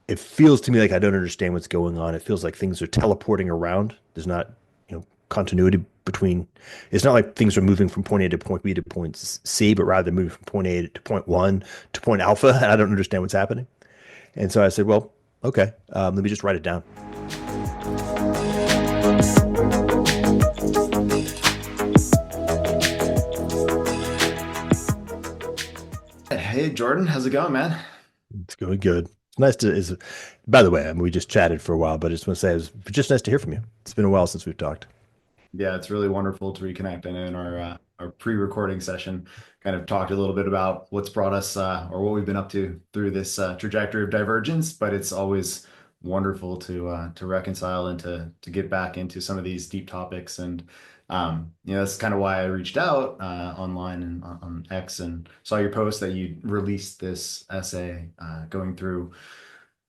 it feels to me like I don't understand what's going on. It feels like things are teleporting around. There's not, continuity between. It's not like things are moving from point A to point B to point C, but rather moving from point A to point one to point alpha. And I don't understand what's happening. And so I said, well, okay, let me just write it down. Hey Jordan, how's it going, man? It's going good. It's nice to is. By the way, I mean, we just chatted for a while, but I just want to say it was just nice to hear from you. It's been a while since we've talked. Yeah, it's really wonderful to reconnect. I know in our pre-recording session, kind of talked a little bit about what's brought us or what we've been up to through this trajectory of divergence. But it's always wonderful to reconcile and to get back into some of these deep topics. And that's kind of why I reached out online and on X and saw your post that you released this essay going through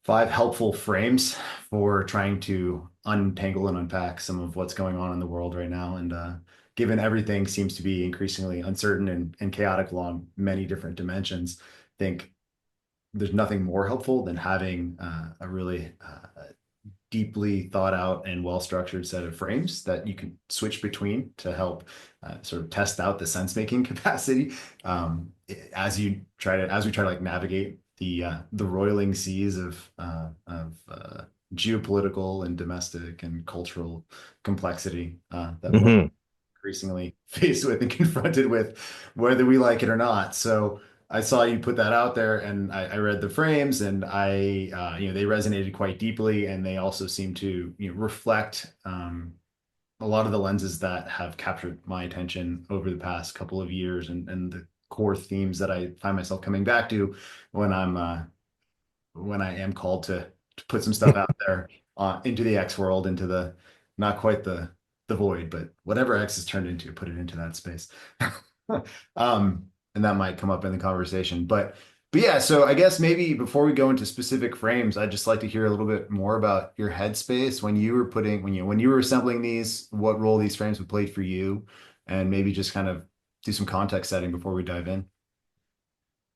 5 helpful frames for trying to untangle and unpack some of what's going on in the world right now. And given everything seems to be increasingly uncertain and chaotic along many different dimensions, I think there's nothing more helpful than having a really deeply thought out and well-structured set of frames that you can switch between to help sort of test out the sense-making capacity as we try to like navigate the roiling seas of geopolitical and domestic and cultural complexity that we're Hmm. increasingly faced with and confronted with, whether we like it or not. So I saw you put that out there, and I read the frames, and they resonated quite deeply, and they also seem to reflect a lot of the lenses that have captured my attention over the past couple of years, and the core themes that I find myself coming back to when when I am called to put some stuff out there into the X world, into the not quite the void, but whatever X is turned into, put it into that space. And that might come up in the conversation. But yeah, so I guess maybe before we go into specific frames, I'd just like to hear a little bit more about your headspace when you were when you were assembling these, what role these frames have played for you, and maybe just kind of do some context setting before we dive in.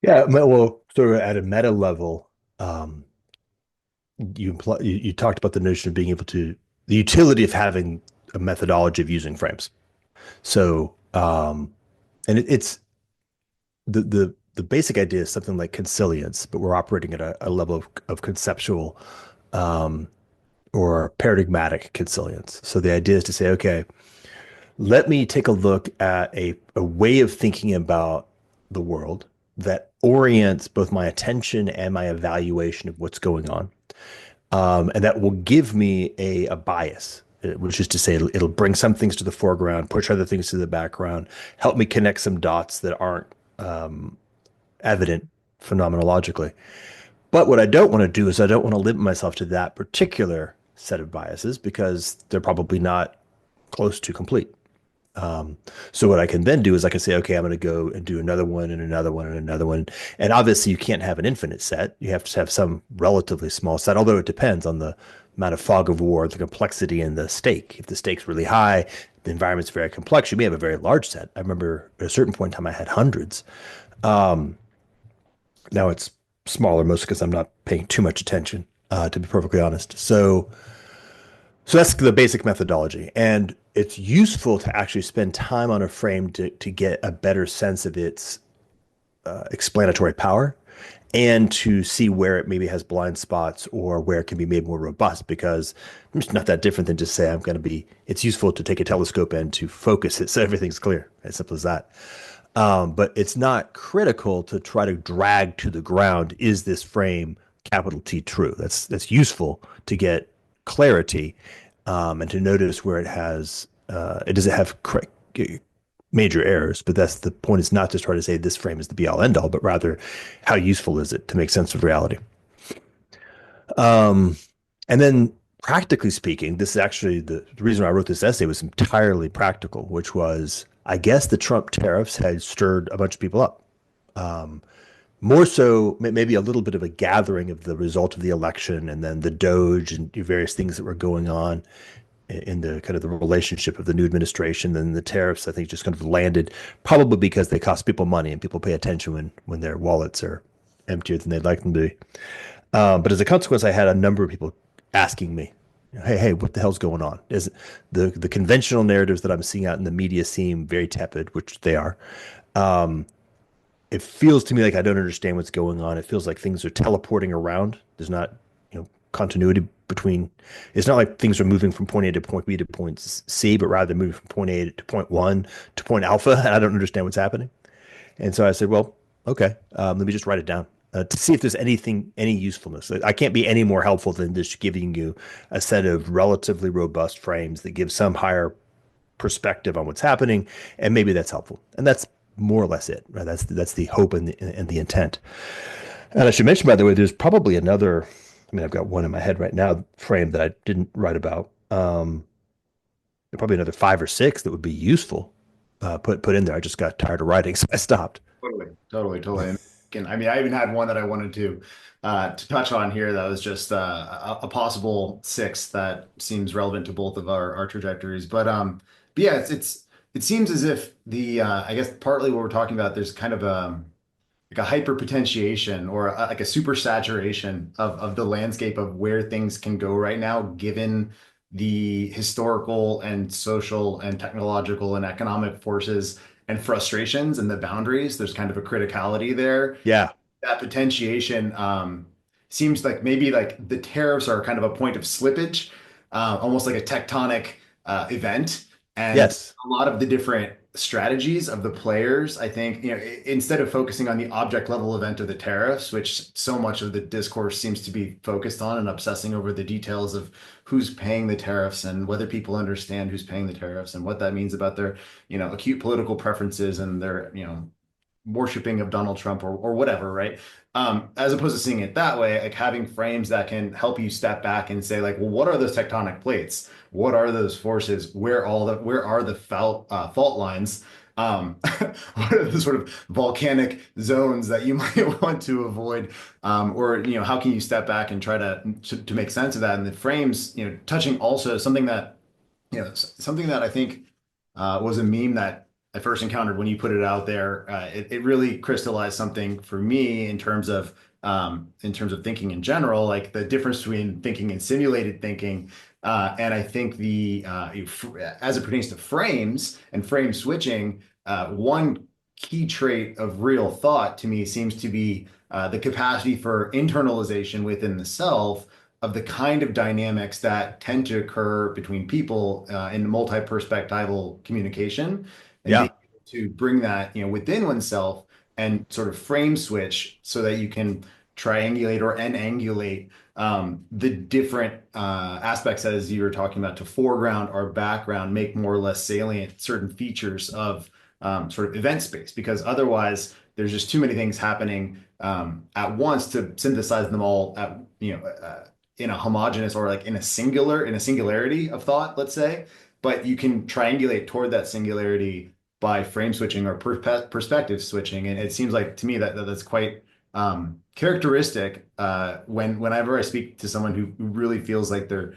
Yeah, well, sort of at a meta level, um, you talked about the notion of being able to the utility of having a methodology of using frames. So, and it's the basic idea is something like consilience, but we're operating at a level of conceptual um, or paradigmatic consilience. So the idea is to say, okay, let me take a look at a way of thinking about the world that orients both my attention and my evaluation of what's going on. And that will give me a bias, which is to say, it'll bring some things to the foreground, push other things to the background, help me connect some dots that aren't evident phenomenologically. But what I don't want to do is I don't want to limit myself to that particular set of biases because they're probably not close to complete. So what I can then do is I can say, okay, I'm going to go and do another one and another one and another one. And obviously you can't have an infinite set. You have to have some relatively small set, although it depends on the amount of fog of war, the complexity and the stake. If the stake's really high, the environment's very complex, you may have a very large set. I remember at a certain point in time I had hundreds. Now it's smaller, mostly because I'm not paying too much attention, to be perfectly honest. So that's the basic methodology. And it's useful to actually spend time on a frame to get a better sense of its explanatory power and to see where it maybe has blind spots or where it can be made more robust because it's not that different than just say I'm going to be, it's useful to take a telescope and to focus it so everything's clear. As simple as that. But it's not critical to try to drag to the ground, is this frame capital T true? That's useful to get clarity and to notice where it doesn't have major errors. But that's the point, is not to try to say this frame is the be all end all, but rather how useful is it to make sense of reality. Um, and then practically speaking, this is actually the reason I wrote this essay was entirely practical, which was I guess the Trump tariffs had stirred a bunch of people up. Um, More so, maybe a little bit of a gathering of the result of the election and then the Doge and various things that were going on in the kind of the relationship of the new administration. Then the tariffs, I think, just kind of landed probably because they cost people money and people pay attention when their wallets are emptier than they'd like them to be. But as a consequence, I had a number of people asking me, hey, what the hell's going on? Is the conventional narratives that I'm seeing out in the media seem very tepid, which they are. Um, it feels to me like I don't understand what's going on. It feels like things are teleporting around. There's not, continuity between. It's not like things are moving from point A to point B to point C, but rather moving from point A to point one to point alpha, and I don't understand what's happening. And so I said, well, okay, let me just write it down to see if there's any usefulness. I can't be any more helpful than just giving you a set of relatively robust frames that give some higher perspective on what's happening, and maybe that's helpful. And that's more or less it. Right? That's the hope and the intent. And I should mention, by the way, there's probably another. I mean, I've got one in my head right now, frame that I didn't write about. There probably another five or six that would be useful. Put in there. I just got tired of writing, so I stopped. Totally. And I mean, I even had one that I wanted to touch on here that was just a possible six that seems relevant to both of our trajectories. But yeah, it seems as if the I guess partly what we're talking about, there's kind of like a hyperpotentiation or like a super saturation of the landscape of where things can go right now, given the historical and social and technological and economic forces and frustrations and the boundaries. There's kind of a criticality there. Yeah. That potentiation seems like maybe like the tariffs are kind of a point of slippage, almost like a tectonic event. And Yes. a lot of the different strategies of the players, I think, instead of focusing on the object level event of the tariffs, which so much of the discourse seems to be focused on and obsessing over the details of who's paying the tariffs and whether people understand who's paying the tariffs and what that means about their, acute political preferences and their, worshiping of Donald Trump or whatever, right? As opposed to seeing it that way, like having frames that can help you step back and say, like, well, what are those tectonic plates? What are those forces? Where are the fault lines? What are the sort of volcanic zones that you might want to avoid? Or how can you step back and try to make sense of that? And the frames, touching also something that I think was a meme that I first encountered when you put it out there. It really crystallized something for me in terms of thinking in general, like the difference between thinking and simulated thinking. And I think as it pertains to frames and frame switching, one key trait of real thought to me seems to be the capacity for internalization within the self of the kind of dynamics that tend to occur between people in multi-perspectival communication, and being Yeah. able to bring that within oneself and sort of frame switch so that you can triangulate or enangulate the different aspects, as you were talking about, to foreground or background, make more or less salient certain features of sort of event space, because otherwise there's just too many things happening at once to synthesize them all at in a homogeneous or like in a singularity of thought, let's say. But you can triangulate toward that singularity by frame switching or perspective switching, and it seems like to me that's quite characteristic whenever I speak to someone who really feels like they're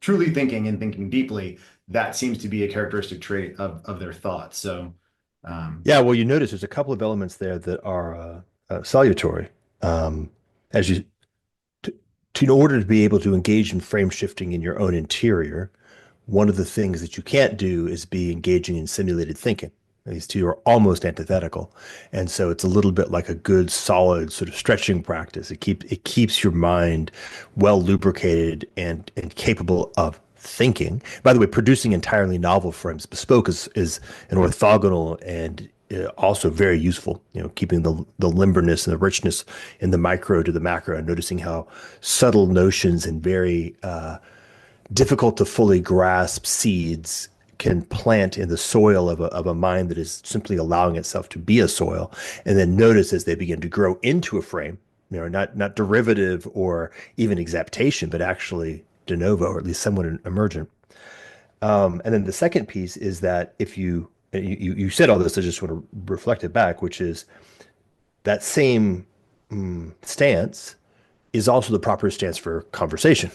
truly thinking and thinking deeply. That seems to be a characteristic trait of their thoughts. So, Yeah. Well, you notice there's a couple of elements there that are salutary. As you, in order to be able to engage in frame shifting in your own interior, one of the things that you can't do is be engaging in simulated thinking. These two are almost antithetical. And so it's a little bit like a good, solid sort of stretching practice. It keeps your mind well lubricated and capable of thinking. By the way, producing entirely novel frames bespoke is an orthogonal and also very useful, keeping the limberness and the richness in the micro to the macro and noticing how subtle notions and very difficult to fully grasp seeds can plant in the soil of a mind that is simply allowing itself to be a soil, and then notice as they begin to grow into a frame, not derivative or even exaptation, but actually de novo, or at least somewhat emergent. And then the second piece is that if you said all this, I just want to reflect it back, which is that same stance is also the proper stance for conversation.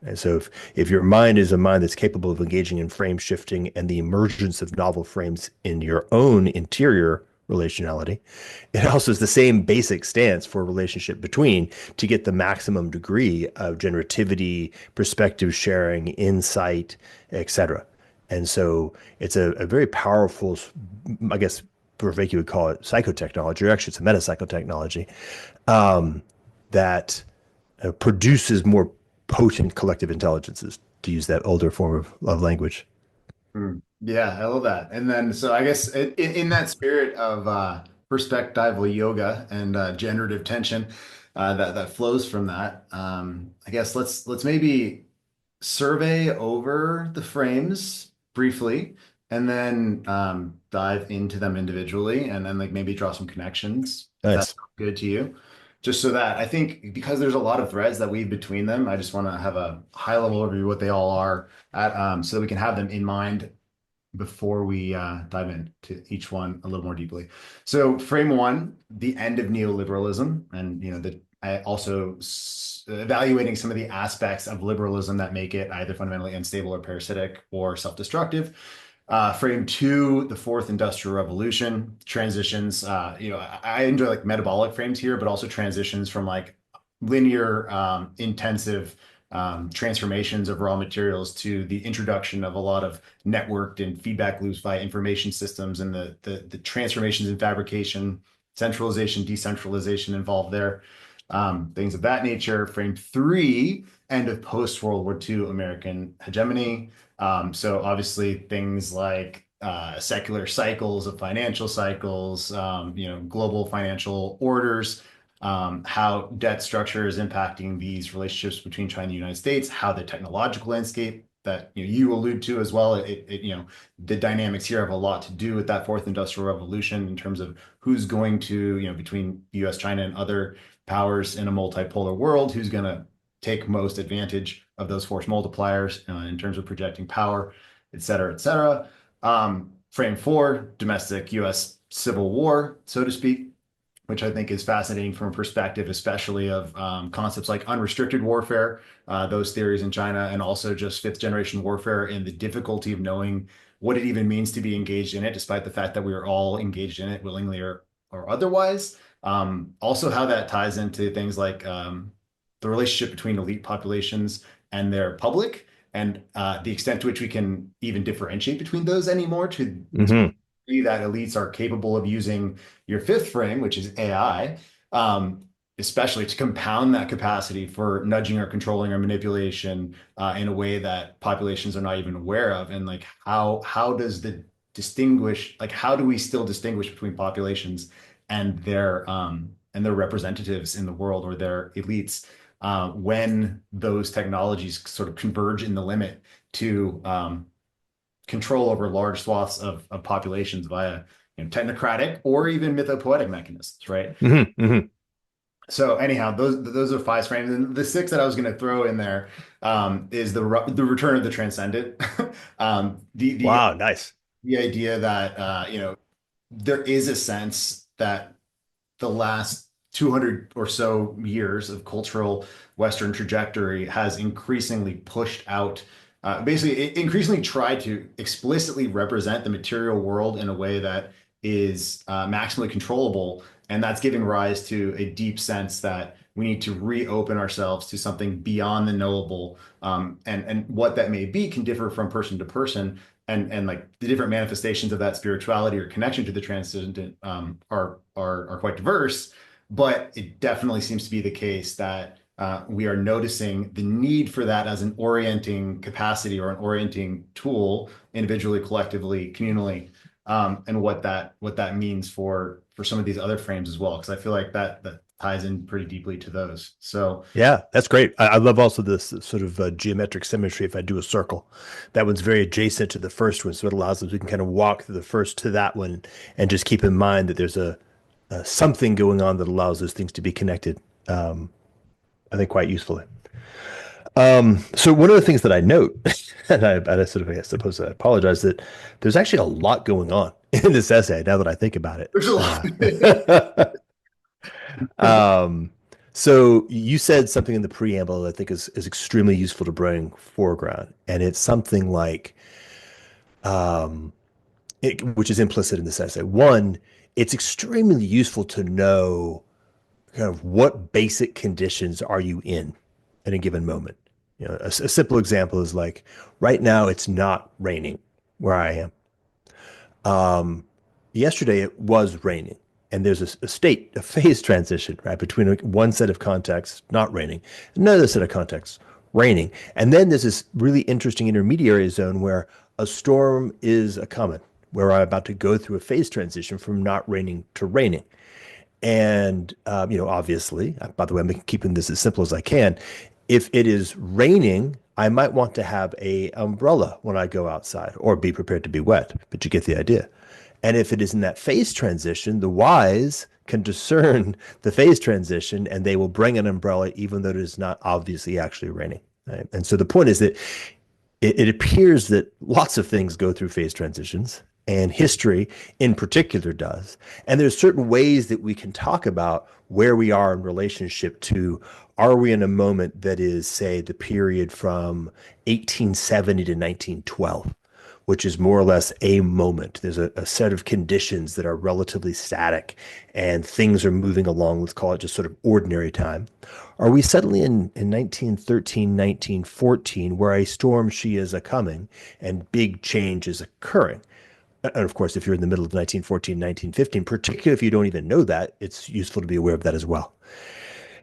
And so if your mind is a mind that's capable of engaging in frame shifting and the emergence of novel frames in your own interior relationality. It also is the same basic stance for a relationship between to get the maximum degree of generativity, perspective sharing, insight, etc. And so it's a very powerful, I guess, Vervaeke would call it psychotechnology, or actually it's a metapsychotechnology that produces more potent collective intelligences, to use that older form of language. Yeah, I love that. And then, so I guess in that spirit of perspectival yoga and generative tension that flows from that, I guess let's maybe survey over the frames briefly, and then dive into them individually, and then like maybe draw some connections if that's Nice. good to you. Just so that I think because there's a lot of threads that weave between them, I just want to have a high level overview of what they all are so that we can have them in mind before we dive into each one a little more deeply. So frame one, the end of neoliberalism, and I also evaluating some of the aspects of liberalism that make it either fundamentally unstable or parasitic or self-destructive. Frame two, the fourth industrial revolution, transitions. I enjoy like metabolic frames here, but also transitions from like linear, intensive transformations of raw materials to the introduction of a lot of networked and feedback loops via information systems, and the transformations in fabrication, centralization, decentralization involved there, things of that nature. Frame three, end of post-World War II American hegemony. So obviously things like secular cycles of financial cycles, global financial orders, how debt structure is impacting these relationships between China and the United States, how the technological landscape that you allude to as well, the dynamics here have a lot to do with that fourth industrial revolution in terms of who's going to, between US, China, and other powers in a multipolar world, who's going to take most advantage of those force multipliers in terms of projecting power, et cetera, et cetera. Frame four, domestic US civil war, so to speak, which I think is fascinating from a perspective, especially of concepts like unrestricted warfare, those theories in China, and also just fifth generation warfare and the difficulty of knowing what it even means to be engaged in it, despite the fact that we are all engaged in it willingly or otherwise. Also how that ties into things like the relationship between elite populations and their public, and the extent to which we can even differentiate between those anymore to Mm-hmm. that elites are capable of using your fifth frame, which is AI, especially to compound that capacity for nudging or controlling or manipulation in a way that populations are not even aware of. And like how does the distinguish, like how do we still distinguish between populations and their representatives in the world, or their elites, when those technologies sort of converge in the limit to control over large swaths of populations via technocratic or even mythopoetic mechanisms, right? Mm-hmm. Mm-hmm. So anyhow, those are five frames, and the six that I was going to throw in there is the return of the transcendent, the Wow, nice. the idea that there is a sense that the last 200 or so years of cultural Western trajectory has increasingly pushed out, basically, it increasingly tried to explicitly represent the material world in a way that is maximally controllable. And that's giving rise to a deep sense that we need to reopen ourselves to something beyond the knowable. And what that may be can differ from person to person. And like the different manifestations of that spirituality or connection to the transcendent are quite diverse, but it definitely seems to be the case that we are noticing the need for that as an orienting capacity or an orienting tool, individually, collectively, communally, and what that means for some of these other frames as well, because I feel like that ties in pretty deeply to those. So Yeah, that's great. I love also this sort of geometric symmetry. If I do a circle, that one's very adjacent to the first one, so it allows us we can kind of walk through the first to that one, and just keep in mind that there's a something going on that allows those things to be connected. I think quite usefully. So one of the things that I note, and I sort of I suppose I apologize that there's actually a lot going on in this essay. Now that I think about it, there's a lot. um, so you said something in the preamble that I think is extremely useful to bring foreground, and it's something like, which is implicit in this essay. One it's extremely useful to know kind of what basic conditions are you in at a given moment. A simple example is like right now it's not raining where I am. Yesterday it was raining, and there's a phase transition, right, between one set of contexts not raining, another set of contexts raining, and then there's this really interesting intermediary zone where a storm is a coming, where I'm about to go through a phase transition from not raining to raining. And obviously, by the way, I'm keeping this as simple as I can. If it is raining, I might want to have a umbrella when I go outside, or be prepared to be wet. But you get the idea. And if it is in that phase transition, the wise can discern the phase transition, and they will bring an umbrella even though it is not obviously actually raining. Right? And so the point is that it appears that lots of things go through phase transitions, and history in particular does. And there's certain ways that we can talk about where we are in relationship to, are we in a moment that is, say, the period from 1870 to 1912, which is more or less a moment. There's a set of conditions that are relatively static and things are moving along, let's call it just sort of ordinary time. Are we suddenly in 1913, 1914, where a storm she is a coming and big change is occurring? And of course, if you're in the middle of 1914, 1915, particularly if you don't even know that, it's useful to be aware of that as well.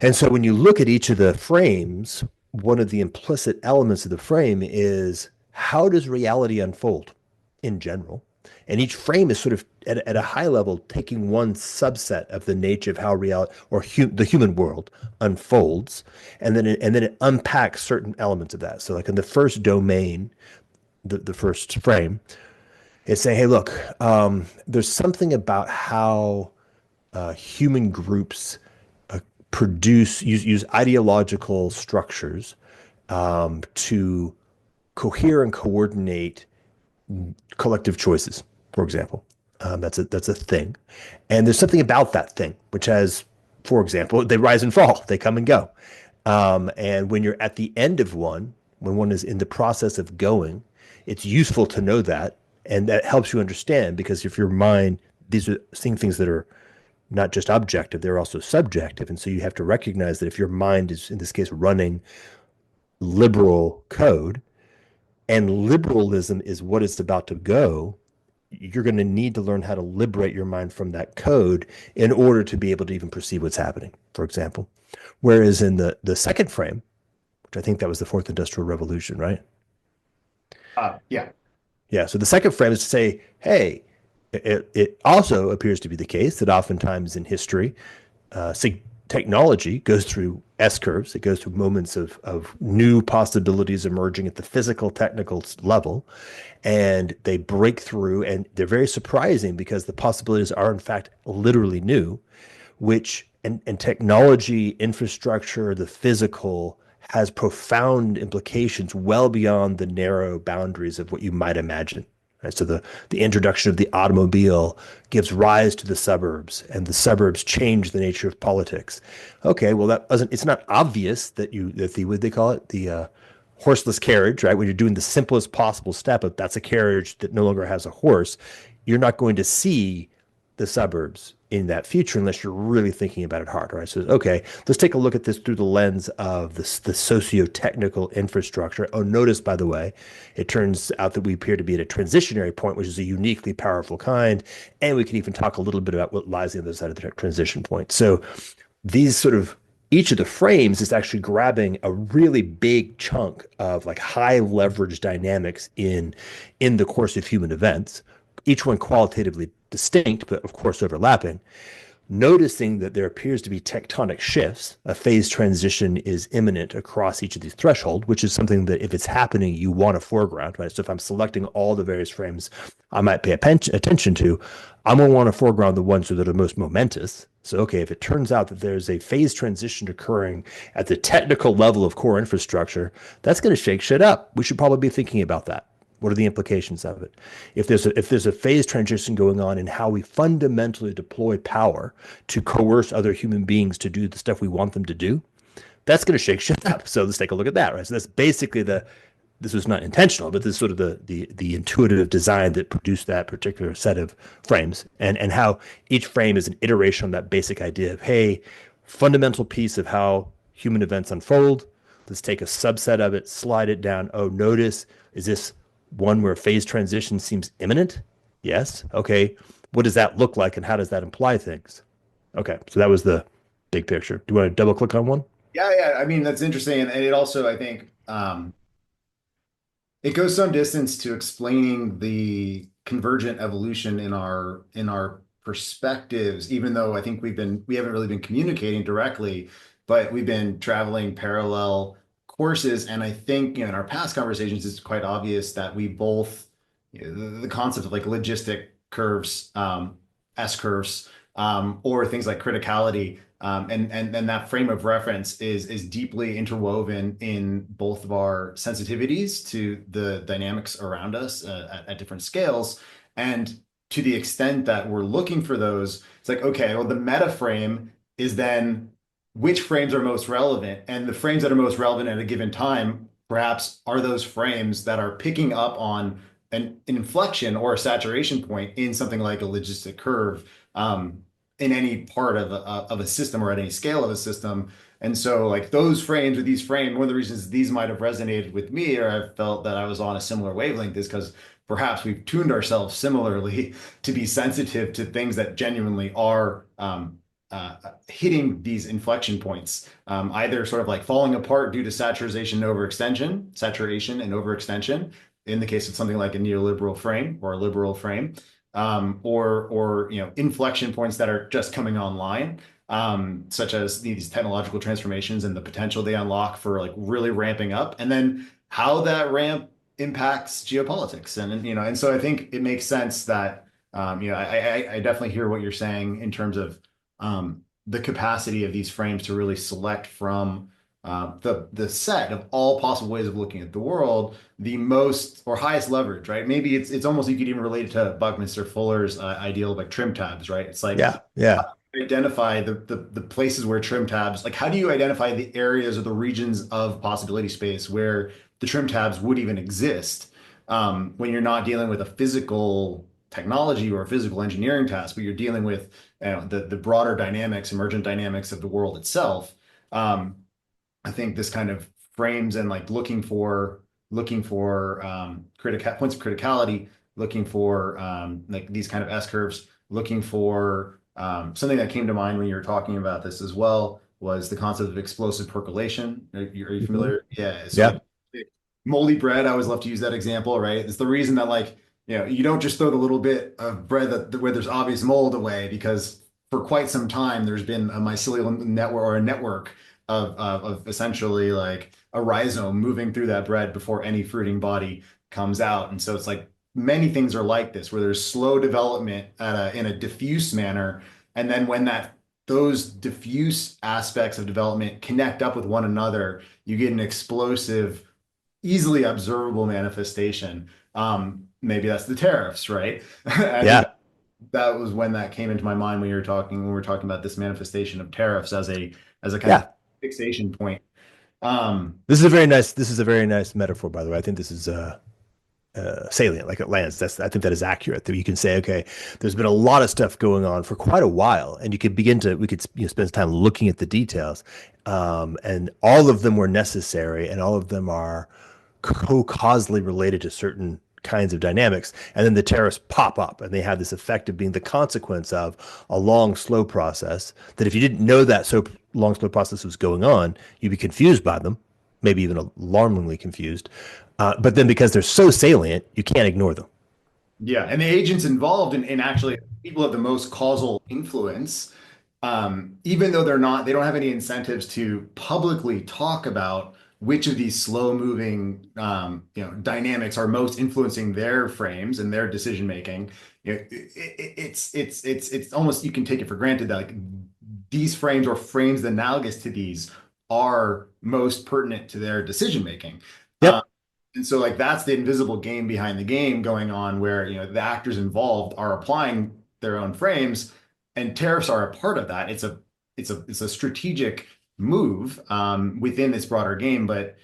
And so when you look at each of the frames, one of the implicit elements of the frame is, how does reality unfold in general? And each frame is sort of at a high level taking one subset of the nature of how reality or the human world unfolds, and then it unpacks certain elements of that. So like in the first domain, the first frame, it's saying, hey, look, there's something about how human groups use ideological structures to cohere and coordinate collective choices, for example. That's a thing. And there's something about that thing, which has, for example, they rise and fall, they come and go. And when you're at the end of one, when one is in the process of going, it's useful to know that. And that helps you understand, because if your mind, these are seeing things that are not just objective, they're also subjective. And so you have to recognize that if your mind is, in this case, running liberal code, and liberalism is what it's about to go, you're going to need to learn how to liberate your mind from that code in order to be able to even perceive what's happening, for example. Whereas in the second frame, which I think that was the fourth industrial revolution, right? Yeah. Yeah. So the second frame is to say, hey, it also appears to be the case that oftentimes in history, technology goes through S curves. It goes through moments of new possibilities emerging at the physical, technical level, and they break through, and they're very surprising because the possibilities are in fact literally new, which and technology, infrastructure, the physical has profound implications well beyond the narrow boundaries of what you might imagine. Right? So the introduction of the automobile gives rise to the suburbs, and the suburbs change the nature of politics. Okay, well it's not obvious that what they call it, the horseless carriage, right? When you're doing the simplest possible step, if that's a carriage that no longer has a horse, you're not going to see the suburbs in that future unless you're really thinking about it hard, right? So, okay, let's take a look at this through the lens of the socio-technical infrastructure. Oh, notice, by the way, it turns out that we appear to be at a transitionary point, which is a uniquely powerful kind. And we can even talk a little bit about what lies on the other side of the transition point. So each of the frames is actually grabbing a really big chunk of like high leverage dynamics in the course of human events, each one qualitatively distinct, but of course overlapping, noticing that there appears to be tectonic shifts. A phase transition is imminent across each of these thresholds, which is something that if it's happening, you want to foreground, right? So if I'm selecting all the various frames I might pay attention to, I'm going to want to foreground the ones that are the most momentous. So, okay, if it turns out that there's a phase transition occurring at the technical level of core infrastructure, that's going to shake shit up. We should probably be thinking about that. What are the implications of it? If there's a phase transition going on in how we fundamentally deploy power to coerce other human beings to do the stuff we want them to do, that's going to shake shit up. So let's take a look at that, right? So that's basically this was not intentional, but this is sort of the intuitive design that produced that particular set of frames, and how each frame is an iteration on that basic idea of, hey, fundamental piece of how human events unfold. Let's take a subset of it, slide it down. Oh, notice, is this one where phase transition seems imminent? Yes. Okay. What does that look like, and how does that imply things? Okay. So that was the big picture. Do you want to double click on one? Yeah, yeah. I mean, that's interesting. And it also, I think, it goes some distance to explaining the convergent evolution in our perspectives, even though I think we haven't really been communicating directly, but we've been traveling parallel courses. And I think, in our past conversations, it's quite obvious that we both, the concept of like logistic curves, S curves, or things like criticality. And that frame of reference is deeply interwoven in both of our sensitivities to the dynamics around us at different scales. And to the extent that we're looking for those, it's like, okay, well, the meta frame is then which frames are most relevant, and the frames that are most relevant at a given time, perhaps are those frames that are picking up on an inflection or a saturation point in something like a logistic curve. In any part of a system or at any scale of a system. And so like those frames or these frames, one of the reasons these might have resonated with me or I felt that I was on a similar wavelength is because perhaps we've tuned ourselves similarly to be sensitive to things that genuinely are hitting these inflection points, either sort of like falling apart due to saturation and overextension, in the case of something like a neoliberal frame or a liberal frame, or inflection points that are just coming online, such as these technological transformations and the potential they unlock for like really ramping up, and then how that ramp impacts geopolitics, and so I think it makes sense that I definitely hear what you're saying in terms of the capacity of these frames to really select from the set of all possible ways of looking at the world, the most or highest leverage, right? Maybe it's almost, you could even relate it to Buckminster Fuller's ideal of like trim tabs, right? It's like Yeah. Yeah. identify the places where trim tabs, like how do you identify the areas or the regions of possibility space where the trim tabs would even exist, when you're not dealing with a physical technology or a physical engineering task, but you're dealing with the broader dynamics, emergent dynamics of the world itself. I think this kind of frames and like looking for points of criticality, looking for like these kind of S curves, looking for something that came to mind when you were talking about this as well was the concept of explosive percolation. Are you Mhm. familiar? Yeah. So Yeah. like moldy bread, I always love to use that example, right? It's the reason that like, you don't just throw the little bit of bread where there's obvious mold away, because for quite some time there's been a mycelial network or a network of essentially like a rhizome moving through that bread before any fruiting body comes out. And so it's like many things are like this, where there's slow development in a diffuse manner. And then when those diffuse aspects of development connect up with one another, you get an explosive, easily observable manifestation. Maybe that's the tariffs, right? I think Yeah. that was when that came into my mind when we were talking about this manifestation of tariffs as a kind of Yeah. fixation point. Um, This is a very nice metaphor, by the way. I think this is salient, like it lands. I think that is accurate. That you can say, okay, there's been a lot of stuff going on for quite a while, and we could spend time looking at the details, and all of them were necessary, and all of them are co-causally related to certain kinds of dynamics. And then the tariffs pop up, and they have this effect of being the consequence of a long, slow process. That if you didn't know that so long, slow process was going on, you'd be confused by them, maybe even alarmingly confused. But then because they're so salient, you can't ignore them. yeah, and the agents involved in actually people have the most causal influence, even though they don't have any incentives to publicly talk about which of these slow-moving, dynamics are most influencing their frames and their decision making. It's almost, you can take it for granted that like these frames or frames analogous to these are most pertinent to their decision making. Yep. And so like that's the invisible game behind the game going on, where the actors involved are applying their own frames, and tariffs are a part of that. It's a strategic move within this broader game, but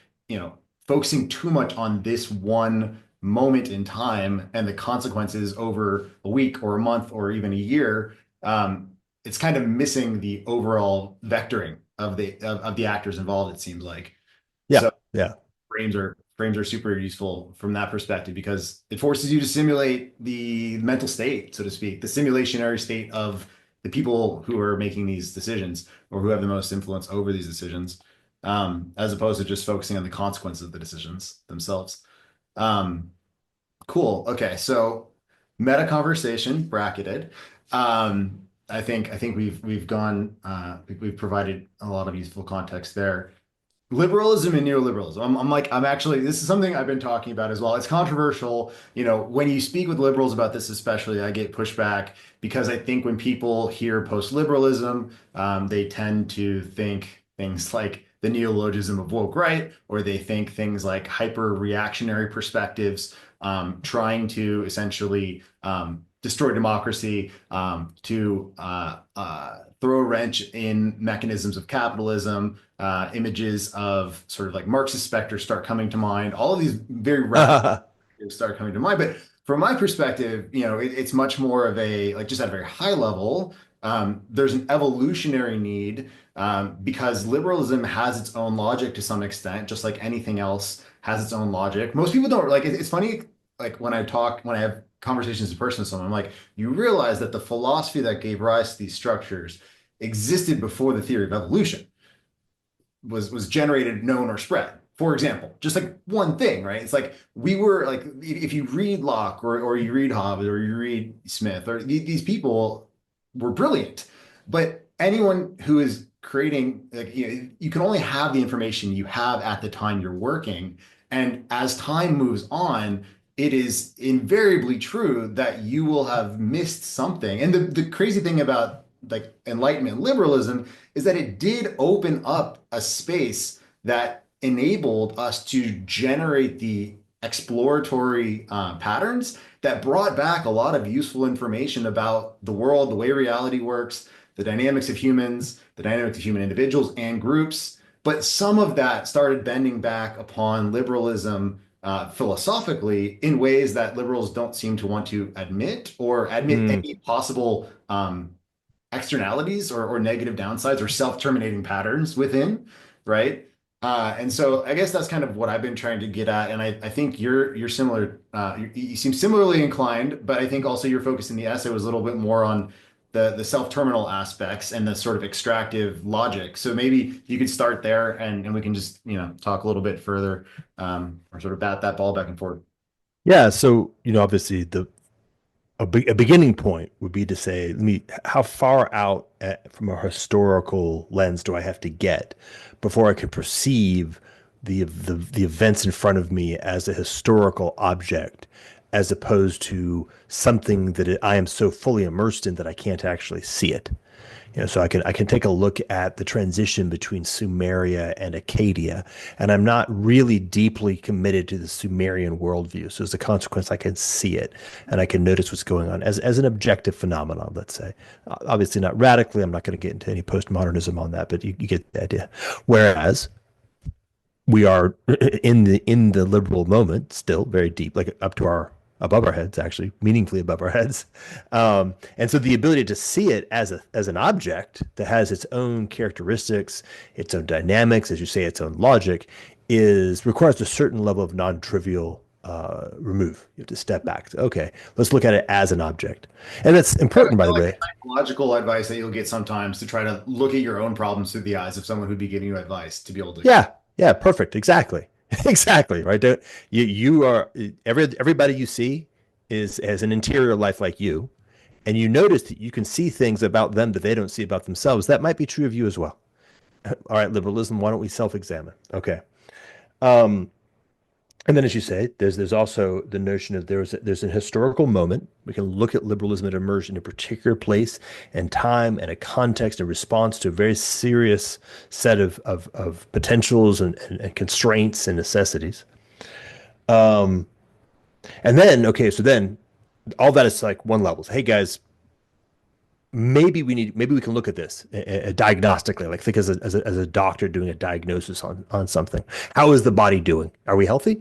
focusing too much on this one moment in time and the consequences over a week or a month or even a year, it's kind of missing the overall vectoring of the actors involved, it seems like. Yeah, So yeah. frames are super useful from that perspective because it forces you to simulate the mental state, so to speak, the simulationary state of the people who are making these decisions or who have the most influence over these decisions, as opposed to just focusing on the consequences of the decisions themselves. Um, cool. Okay, so meta conversation bracketed. I think we've gone we've provided a lot of useful context there. Liberalism and neoliberalism. I'm actually, this is something I've been talking about as well. It's controversial. When you speak with liberals about this, especially, I get pushback because I think when people hear post-liberalism, they tend to think things like the neologism of woke right, or they think things like hyper reactionary perspectives, trying to essentially destroy democracy, to throw a wrench in mechanisms of capitalism. Images of sort of like Marxist specters start coming to mind. All of these very radical things start coming to mind. But from my perspective, it's much more of a, like, just at a very high level, there's an evolutionary need, because liberalism has its own logic to some extent, just like anything else has its own logic. Most people don't like it. It's funny, like when I have conversations in person with someone, I'm like, you realize that the philosophy that gave rise to these structures existed before the theory of evolution was generated, known, or spread. For example, just like one thing, right? It's like we were like, if you read Locke or you read Hobbes or you read Smith, or these people were brilliant, but anyone who is creating, like, you can only have the information you have at the time you're working. And as time moves on, it is invariably true that you will have missed something. And the crazy thing about like Enlightenment liberalism is that it did open up a space that enabled us to generate the exploratory patterns that brought back a lot of useful information about the world, the way reality works, the dynamics of humans, the dynamics of human individuals and groups. But some of that started bending back upon liberalism, philosophically, in ways that liberals don't seem to want to admit, or admit Mm. any possible externalities or negative downsides or self-terminating patterns within, right? And so I guess that's kind of what I've been trying to get at. And I think you're similar. You seem similarly inclined, but I think also your focus in the essay was a little bit more on the self-terminal aspects and the sort of extractive logic. So maybe you could start there, and we can just talk a little bit further, or sort of bat that ball back and forth. Yeah. So, obviously a beginning point would be to say, how far out from a historical lens do I have to get before I can perceive the events in front of me as a historical object, as opposed to something that I am so fully immersed in that I can't actually see it. So I can take a look at the transition between Sumeria and Acadia, and I'm not really deeply committed to the Sumerian worldview. So as a consequence, I can see it and I can notice what's going on as an objective phenomenon, let's say. Obviously not radically. I'm not going to get into any postmodernism on that, but you get the idea. Whereas we are in the liberal moment, still very deep, like above our heads, actually meaningfully above our heads, and so the ability to see it as an object that has its own characteristics, its own dynamics, as you say, its own logic, requires a certain level of non-trivial remove. You have to step back. Okay, let's look at it as an object, and that's I important, by feel the like way. the psychological advice that you'll get sometimes to try to look at your own problems through the eyes of someone who'd be giving you advice to be able to. Yeah, yeah, perfect, exactly, exactly, right. You are everybody you see is has an interior life like you, and you notice that you can see things about them that they don't see about themselves. That might be true of you as well. All right, liberalism. Why don't we self-examine? Okay. Um, and then, as you say, there's also the notion of there's an historical moment. We can look at liberalism that emerged in a particular place and time and a context in response to a very serious set of potentials and constraints and necessities. Um, and then, okay, so then all that is like one level. So, hey guys, maybe we can look at this diagnostically, like think as a doctor doing a diagnosis on something. How is the body doing? Are we healthy?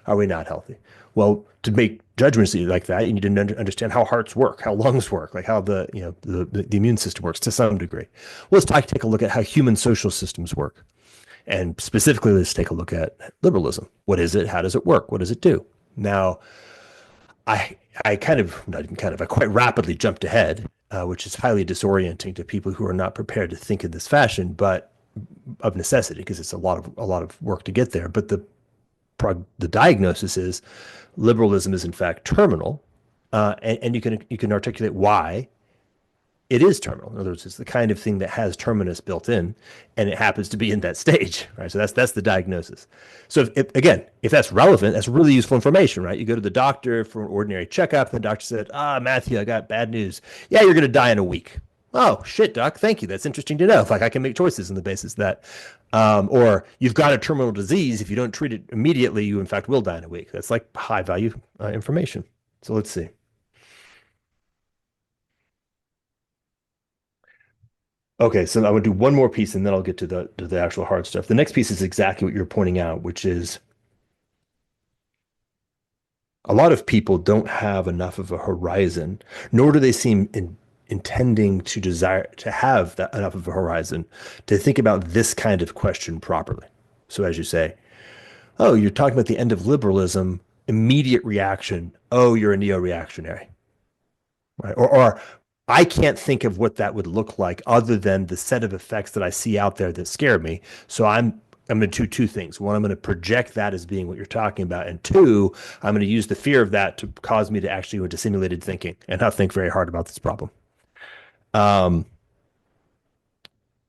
Are we not healthy? Well, to make judgments like that, you need to understand how hearts work, how lungs work, like how the immune system works to some degree. Well, let's take a look at how human social systems work. And specifically, let's take a look at liberalism. What is it? How does it work? What does it do? Now, I kind of, not even kind of, I quite rapidly jumped ahead, which is highly disorienting to people who are not prepared to think in this fashion, but of necessity, because it's a lot of work to get there. But the diagnosis is liberalism is in fact terminal, and you can articulate why it is terminal. In other words, it's the kind of thing that has terminus built in, and it happens to be in that stage, right? So that's the diagnosis. So if that's relevant, that's really useful information, right? You go to the doctor for an ordinary checkup, and the doctor said, Matthew, I got bad news. Yeah, you're going to die in a week. Oh, shit, doc. Thank you. That's interesting to know. Like I can make choices on the basis of that. Or you've got a terminal disease. If you don't treat it immediately, you in fact will die in a week. That's like high value information. So let's see. Okay, so I'm gonna do one more piece and then I'll get to the actual hard stuff. The next piece is exactly what you're pointing out, which is a lot of people don't have enough of a horizon, nor do they seem intending to desire to have that enough of a horizon to think about this kind of question properly. So as you say, oh, you're talking about the end of liberalism, immediate reaction, oh, you're a neo-reactionary, right? Or I can't think of what that would look like other than the set of effects that I see out there that scare me. So I'm going to do two things. One, I'm going to project that as being what you're talking about, and two, I'm going to use the fear of that to cause me to actually go into simulated thinking and not think very hard about this problem. Um,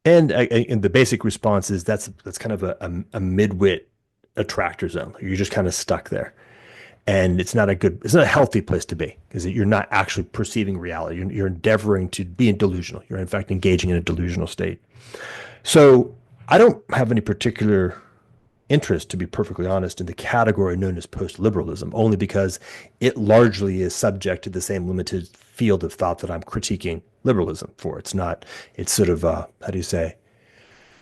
and the basic response is that's kind of a midwit attractor zone. You're just kind of stuck there. And it's not a healthy place to be because you're not actually perceiving reality. You're endeavoring to be delusional. You're in fact engaging in a delusional state. So I don't have any particular interest, to be perfectly honest, in the category known as post-liberalism, only because it largely is subject to the same limited field of thought that I'm critiquing liberalism for. It's sort of how do you say,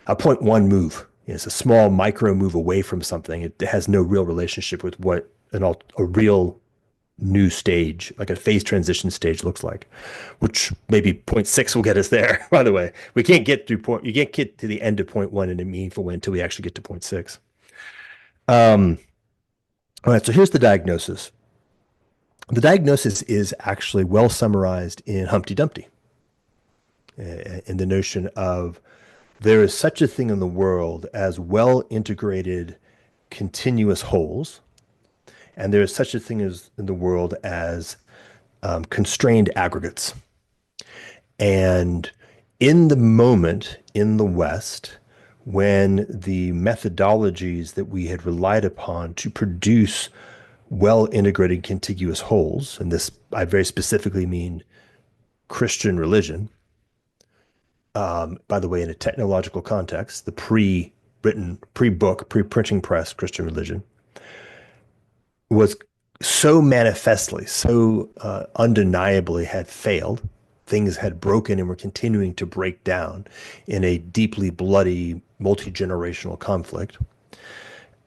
a point one move. It's a small micro move away from something. It has no real relationship with what a real new stage, like a phase transition stage looks like, which maybe point six will get us there. By the way, you can't get to the end of point one in a meaningful way until we actually get to point six. All right, so here's the diagnosis. The diagnosis is actually well summarized in Humpty Dumpty, in the notion of there is such a thing in the world as well integrated continuous wholes, and there is such a thing as in the world as constrained aggregates. And in the moment in the West, when the methodologies that we had relied upon to produce well integrated contiguous wholes, and this I very specifically mean Christian religion, by the way, in a technological context, the pre-written, pre-book, pre-printing press Christian religion was so manifestly, so undeniably had failed. Things had broken and were continuing to break down in a deeply bloody, multi-generational conflict.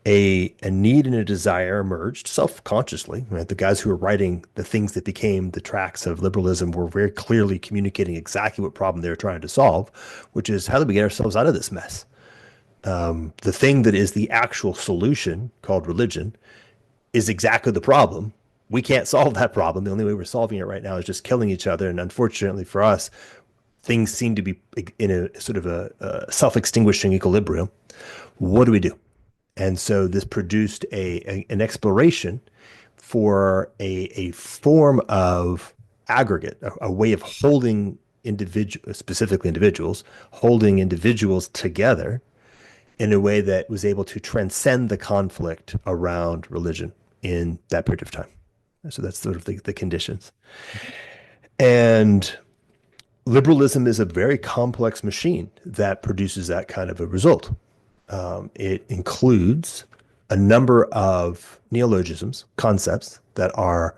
A need and a desire emerged self-consciously. Right? The guys who were writing the things that became the tracks of liberalism were very clearly communicating exactly what problem they were trying to solve, which is how do we get ourselves out of this mess? The thing that is the actual solution, called religion, is exactly the problem. We can't solve that problem. The only way we're solving it right now is just killing each other. And unfortunately for us, things seem to be in a sort of a self-extinguishing equilibrium. What do we do? And so this produced an exploration for a form of aggregate, a way of holding specifically individuals, holding individuals together in a way that was able to transcend the conflict around religion in that period of time. So that's sort of the conditions. And liberalism is a very complex machine that produces that kind of a result. It includes a number of neologisms, concepts that are,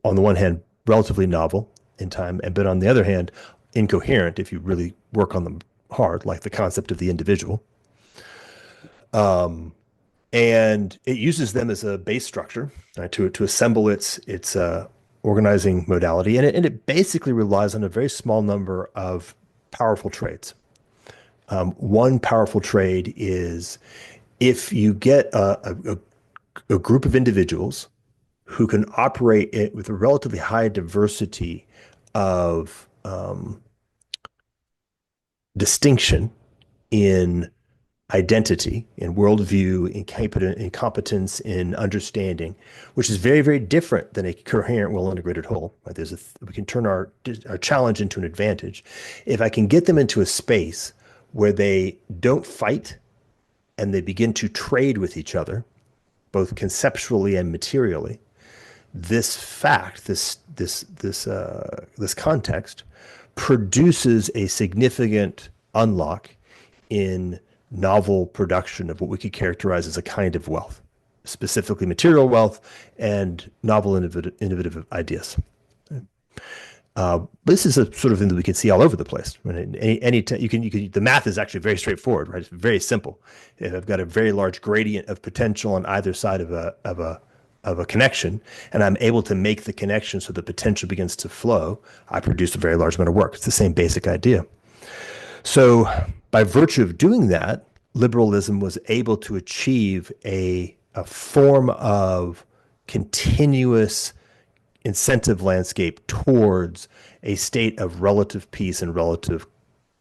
on the one hand, relatively novel, in time, but on the other hand, incoherent if you really work on them hard, like the concept of the individual. And it uses them as a base structure, right, to assemble its organizing modality, and it basically relies on a very small number of powerful trades. One powerful trade is if you get a group of individuals who can operate it with a relatively high diversity of distinction in identity, in worldview, in competence, in understanding, which is very, very different than a coherent, well-integrated whole. Right? We can turn our challenge into an advantage. If I can get them into a space where they don't fight and they begin to trade with each other, both conceptually and materially, this fact, this context produces a significant unlock in novel production of what we could characterize as a kind of wealth, specifically material wealth and novel innovative ideas. This is a sort of thing that we can see all over the place. The math is actually very straightforward, right? It's very simple. If I've got a very large gradient of potential on either side of a connection, and I'm able to make the connection so the potential begins to flow, I produce a very large amount of work. It's the same basic idea. So by virtue of doing that, liberalism was able to achieve a form of continuous incentive landscape towards a state of relative peace and relative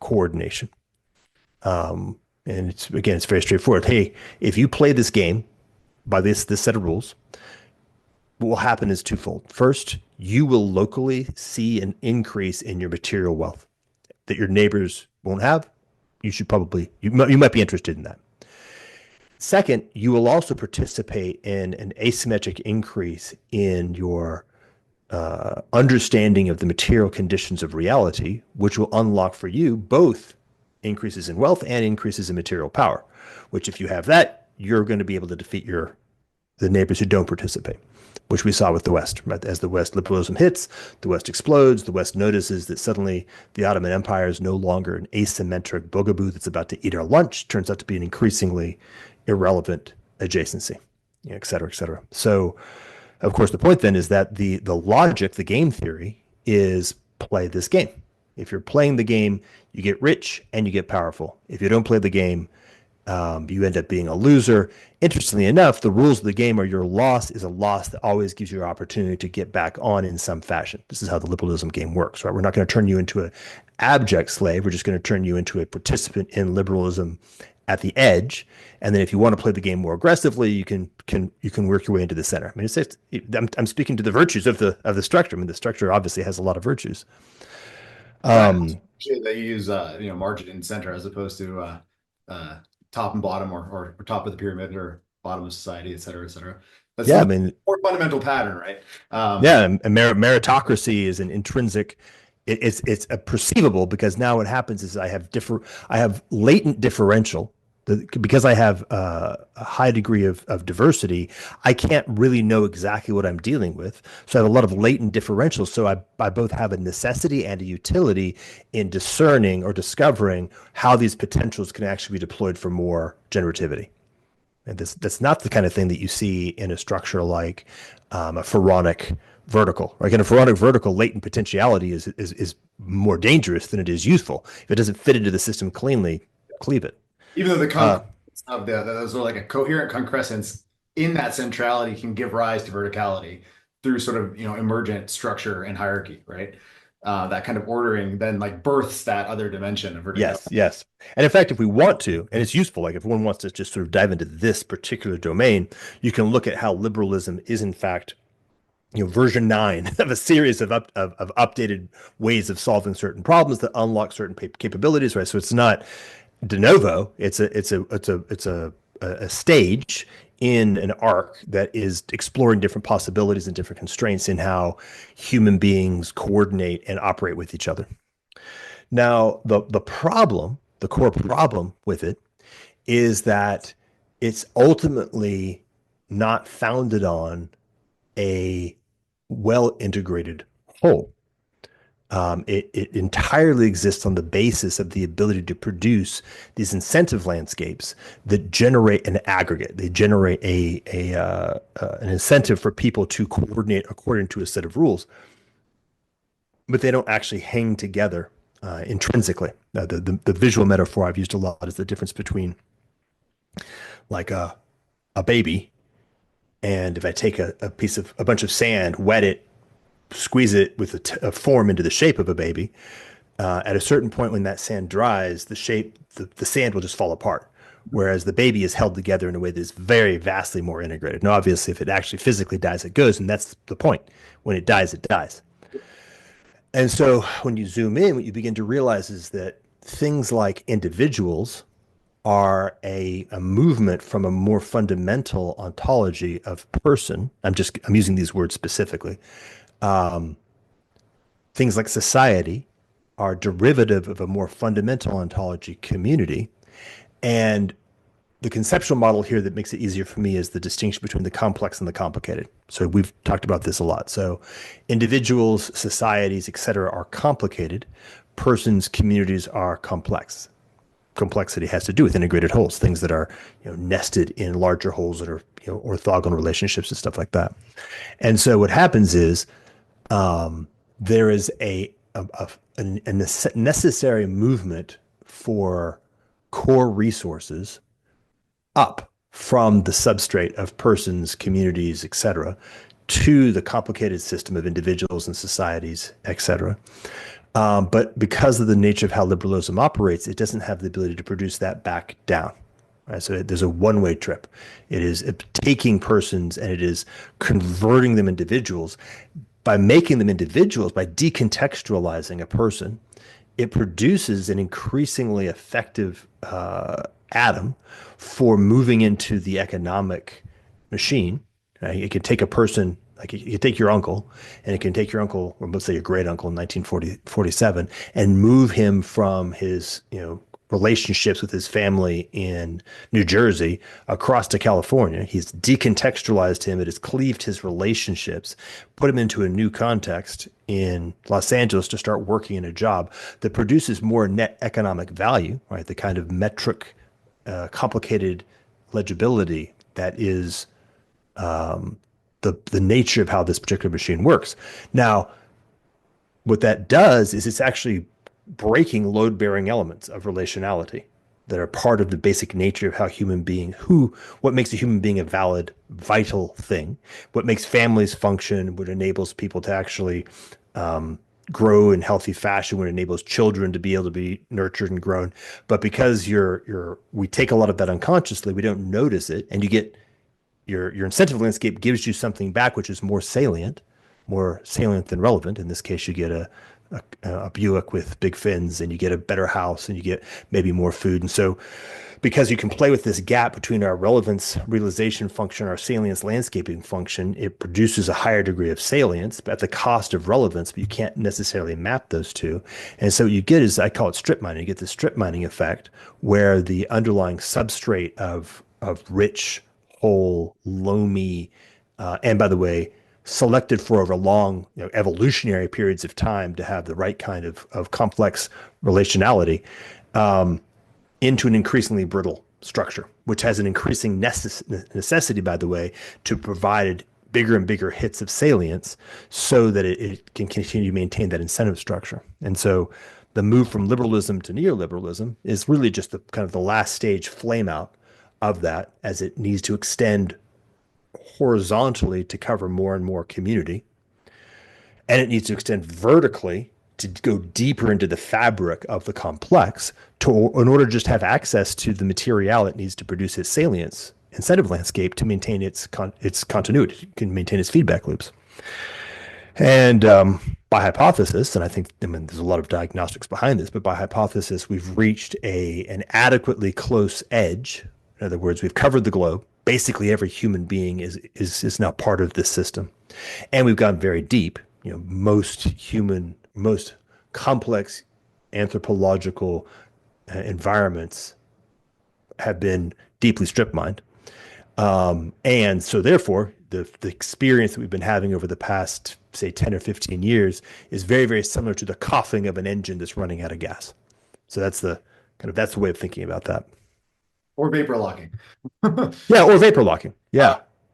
coordination. And it's very straightforward. Hey, if you play this game by this set of rules, what will happen is twofold. First, you will locally see an increase in your material wealth that your neighbors won't have. You might be interested in that. Second, you will also participate in an asymmetric increase in your understanding of the material conditions of reality, which will unlock for you both increases in wealth and increases in material power, which if you have that, you're going to be able to defeat the neighbors who don't participate, which we saw with the West. Right? As the West liberalism hits, the West explodes. The West notices that suddenly the Ottoman Empire is no longer an asymmetric bugaboo that's about to eat our lunch. Turns out to be an increasingly irrelevant adjacency, et cetera, et cetera. So, of course, the point then is that the logic, the game theory, is play this game. If you're playing the game, you get rich and you get powerful. If you don't play the game, you end up being a loser. Interestingly enough, the rules of the game are your loss is a loss that always gives you an opportunity to get back on in some fashion. This is how the liberalism game works, right? We're not going to turn you into an abject slave. We're just going to turn you into a participant in liberalism at the edge. And then if you want to play the game more aggressively, you can work your way into the center. I mean, I'm speaking to the virtues of the structure. I mean, the structure obviously has a lot of virtues. That you use margin and center as opposed to top and bottom or top of the pyramid or bottom of society, et cetera, et cetera. That's I mean, more fundamental pattern, right? And meritocracy is an intrinsic. It's a perceivable because now what happens is I have latent differential. Because I have a high degree of diversity, I can't really know exactly what I'm dealing with. So I have a lot of latent differentials. So I both have a necessity and a utility in discerning or discovering how these potentials can actually be deployed for more generativity. And that's not the kind of thing that you see in a structure like a pharaonic vertical. Like in a pharaonic vertical, latent potentiality is more dangerous than it is useful. If it doesn't fit into the system cleanly, cleave it. Even though the of those are like a coherent concrescence in that centrality can give rise to verticality through sort of emergent structure and hierarchy, right? That kind of ordering then like births that other dimension of verticality. Yes. And in fact, if we want to, and it's useful, like if one wants to just sort of dive into this particular domain, you can look at how liberalism is in fact version 9 of a series of updated ways of solving certain problems that unlock certain capabilities, right? So it's not de novo. It's a stage in an arc that is exploring different possibilities and different constraints in how human beings coordinate and operate with each other. Now, the core problem with it is that it's ultimately not founded on a well-integrated whole. It entirely exists on the basis of the ability to produce these incentive landscapes that generate an aggregate. They generate an incentive for people to coordinate according to a set of rules, but they don't actually hang together intrinsically. The visual metaphor I've used a lot is the difference between like a baby, and if I take a bunch of sand, wet it, squeeze it with a form into the shape of a baby, at a certain point when that sand dries, the sand will just fall apart. Whereas the baby is held together in a way that is very vastly more integrated. Now, obviously, if it actually physically dies, it goes, and that's the point. When it dies, it dies. And so when you zoom in, what you begin to realize is that things like individuals are a movement from a more fundamental ontology of person. I'm using these words specifically. Um, Things like society are derivative of a more fundamental ontology, community. And the conceptual model here that makes it easier for me is the distinction between the complex and the complicated. So we've talked about this a lot. So individuals, societies, et cetera, are complicated. Persons, communities are complex. Complexity has to do with integrated wholes, things that are nested in larger wholes that are orthogonal relationships and stuff like that. And so what happens is there is a necessary movement for core resources up from the substrate of persons, communities, et cetera, to the complicated system of individuals and societies, et cetera. But because of the nature of how liberalism operates, it doesn't have the ability to produce that back down. Right? So there's a one-way trip. It is taking persons and it is converting them individuals. By making them individuals, by decontextualizing a person, it produces an increasingly effective atom for moving into the economic machine. Right? It can take a person, like you can take your uncle, and it can take your uncle, or let's say your great uncle in 1947, and move him from his, relationships with his family in New Jersey across to California. He's decontextualized him. It has cleaved his relationships, put him into a new context in Los Angeles to start working in a job that produces more net economic value, right? The kind of metric, complicated legibility that is the nature of how this particular machine works. Now, what that does is it's actually breaking load-bearing elements of relationality that are part of the basic nature of how what makes a human being a valid, vital thing, what makes families function, what enables people to actually grow in healthy fashion, what enables children to be able to be nurtured and grown. But because we take a lot of that unconsciously, we don't notice it, and you get your incentive landscape gives you something back which is more salient than relevant. In this case, you get a Buick with big fins, and you get a better house, and you get maybe more food. And so because you can play with this gap between our relevance realization function, our salience landscaping function, it produces a higher degree of salience at the cost of relevance, but you can't necessarily map those two. And so what you get is, I call it strip mining. You get the strip mining effect where the underlying substrate of rich, whole, loamy, and by the way, selected for over long evolutionary periods of time to have the right kind of complex relationality, into an increasingly brittle structure, which has an increasing necessity, by the way, to provide bigger and bigger hits of salience so that it can continue to maintain that incentive structure. And so the move from liberalism to neoliberalism is really just the kind of the last stage flame out of that, as it needs to extend horizontally to cover more and more community. And it needs to extend vertically to go deeper into the fabric of the complex in order to just have access to the material it needs to produce its salience incentive landscape to maintain its continuity, can maintain its feedback loops. And by hypothesis, and there's a lot of diagnostics behind this, but by hypothesis, we've reached an adequately close edge. In other words, we've covered the globe. Basically, every human being is now part of this system, and we've gone very deep. Most complex anthropological environments have been deeply strip mined, and so therefore, the experience that we've been having over the past say 10 or 15 years is very, very similar to the coughing of an engine that's running out of gas. So that's the way of thinking about that. Or vapor locking. Yeah, or vapor locking. Uh,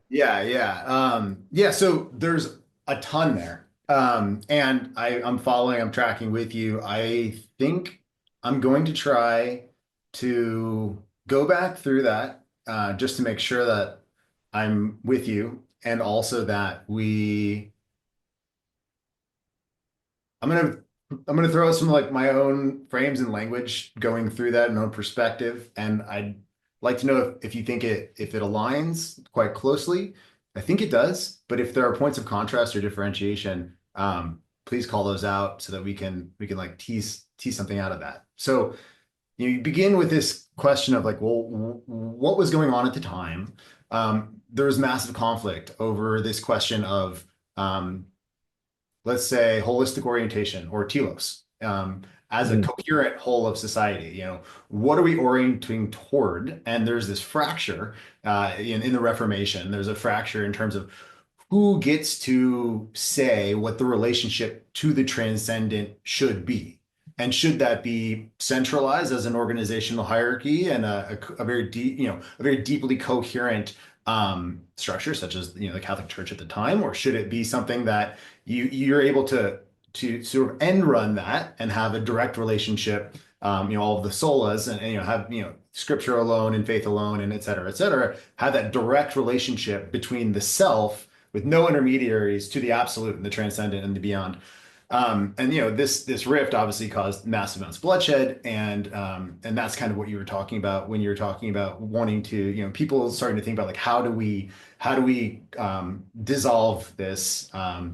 Yeah. yeah. So there's a ton there. And I'm tracking with you. I think I'm going to try to go back through that, just to make sure that I'm with you, and also that I'm gonna I'm gonna throw out some like my own frames and language going through that and own perspective. And I'd like to know if you think if it aligns quite closely. I think it does, but if there are points of contrast or differentiation, please call those out so that we can like tease something out of that. So you begin with this question of like, well, what was going on at the time? There was massive conflict over this question of let's say holistic orientation or telos, as a Mm. coherent whole of society. What are we orienting toward? And there's this fracture in the Reformation. There's a fracture in terms of who gets to say what the relationship to the transcendent should be. And should that be centralized as an organizational hierarchy and a very deep, a very deeply coherent structure, such as the Catholic Church at the time, or should it be something that you're able to sort of end run that and have a direct relationship, all of the solas, and have scripture alone and faith alone, and et cetera, have that direct relationship between the self with no intermediaries to the absolute and the transcendent and the beyond. And this rift obviously caused massive amounts of bloodshed, and that's kind of what you were talking about when you were talking about wanting to, people starting to think about like how do we dissolve this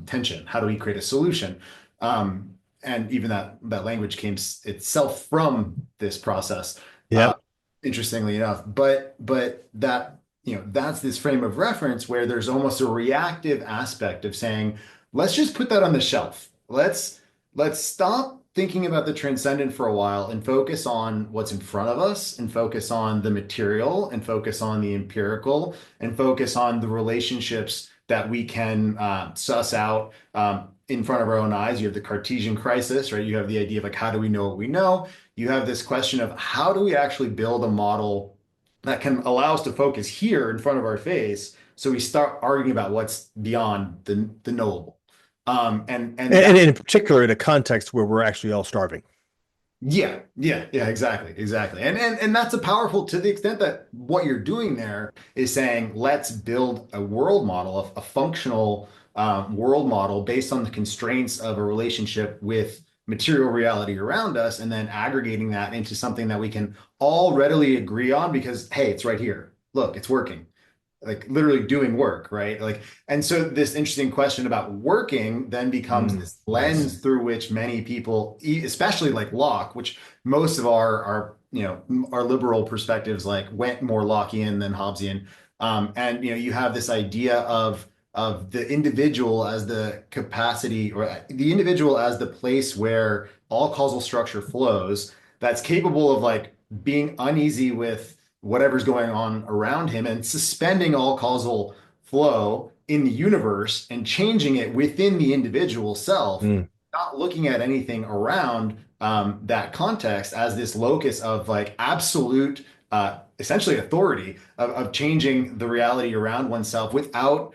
tension? How do we create a solution? And even that language came itself from this process, uh, Yep. interestingly enough. But that's this frame of reference where there's almost a reactive aspect of saying, let's just put that on the shelf. Let's stop thinking about the transcendent for a while and focus on what's in front of us, and focus on the material, and focus on the empirical, and focus on the relationships that we can suss out in front of our own eyes. You have the Cartesian crisis, right? You have the idea of like, how do we know what we know? You have this question of how do we actually build a model that can allow us to focus here in front of our face, so we start arguing about what's beyond the knowable. And And that in particular, in a context where we're actually all starving. yeah, exactly. And that's a powerful, to the extent that what you're doing there is saying, let's build a world model, a functional world model based on the constraints of a relationship with material reality around us, and then aggregating that into something that we can all readily agree on because, hey, it's right here. Look, it's working, like literally doing work, right? Like, and so this interesting question about working then becomes this Yes. lens through which many people, especially like Locke, which most of our liberal perspectives like went more Lockean than Hobbesian. And you have this idea of the individual as the capacity, or the individual as the place where all causal structure flows, that's capable of like being uneasy with whatever's going on around him and suspending all causal flow in the universe and changing it within the individual self, Mm. not looking at anything around that context as this locus of like absolute, essentially authority of changing the reality around oneself without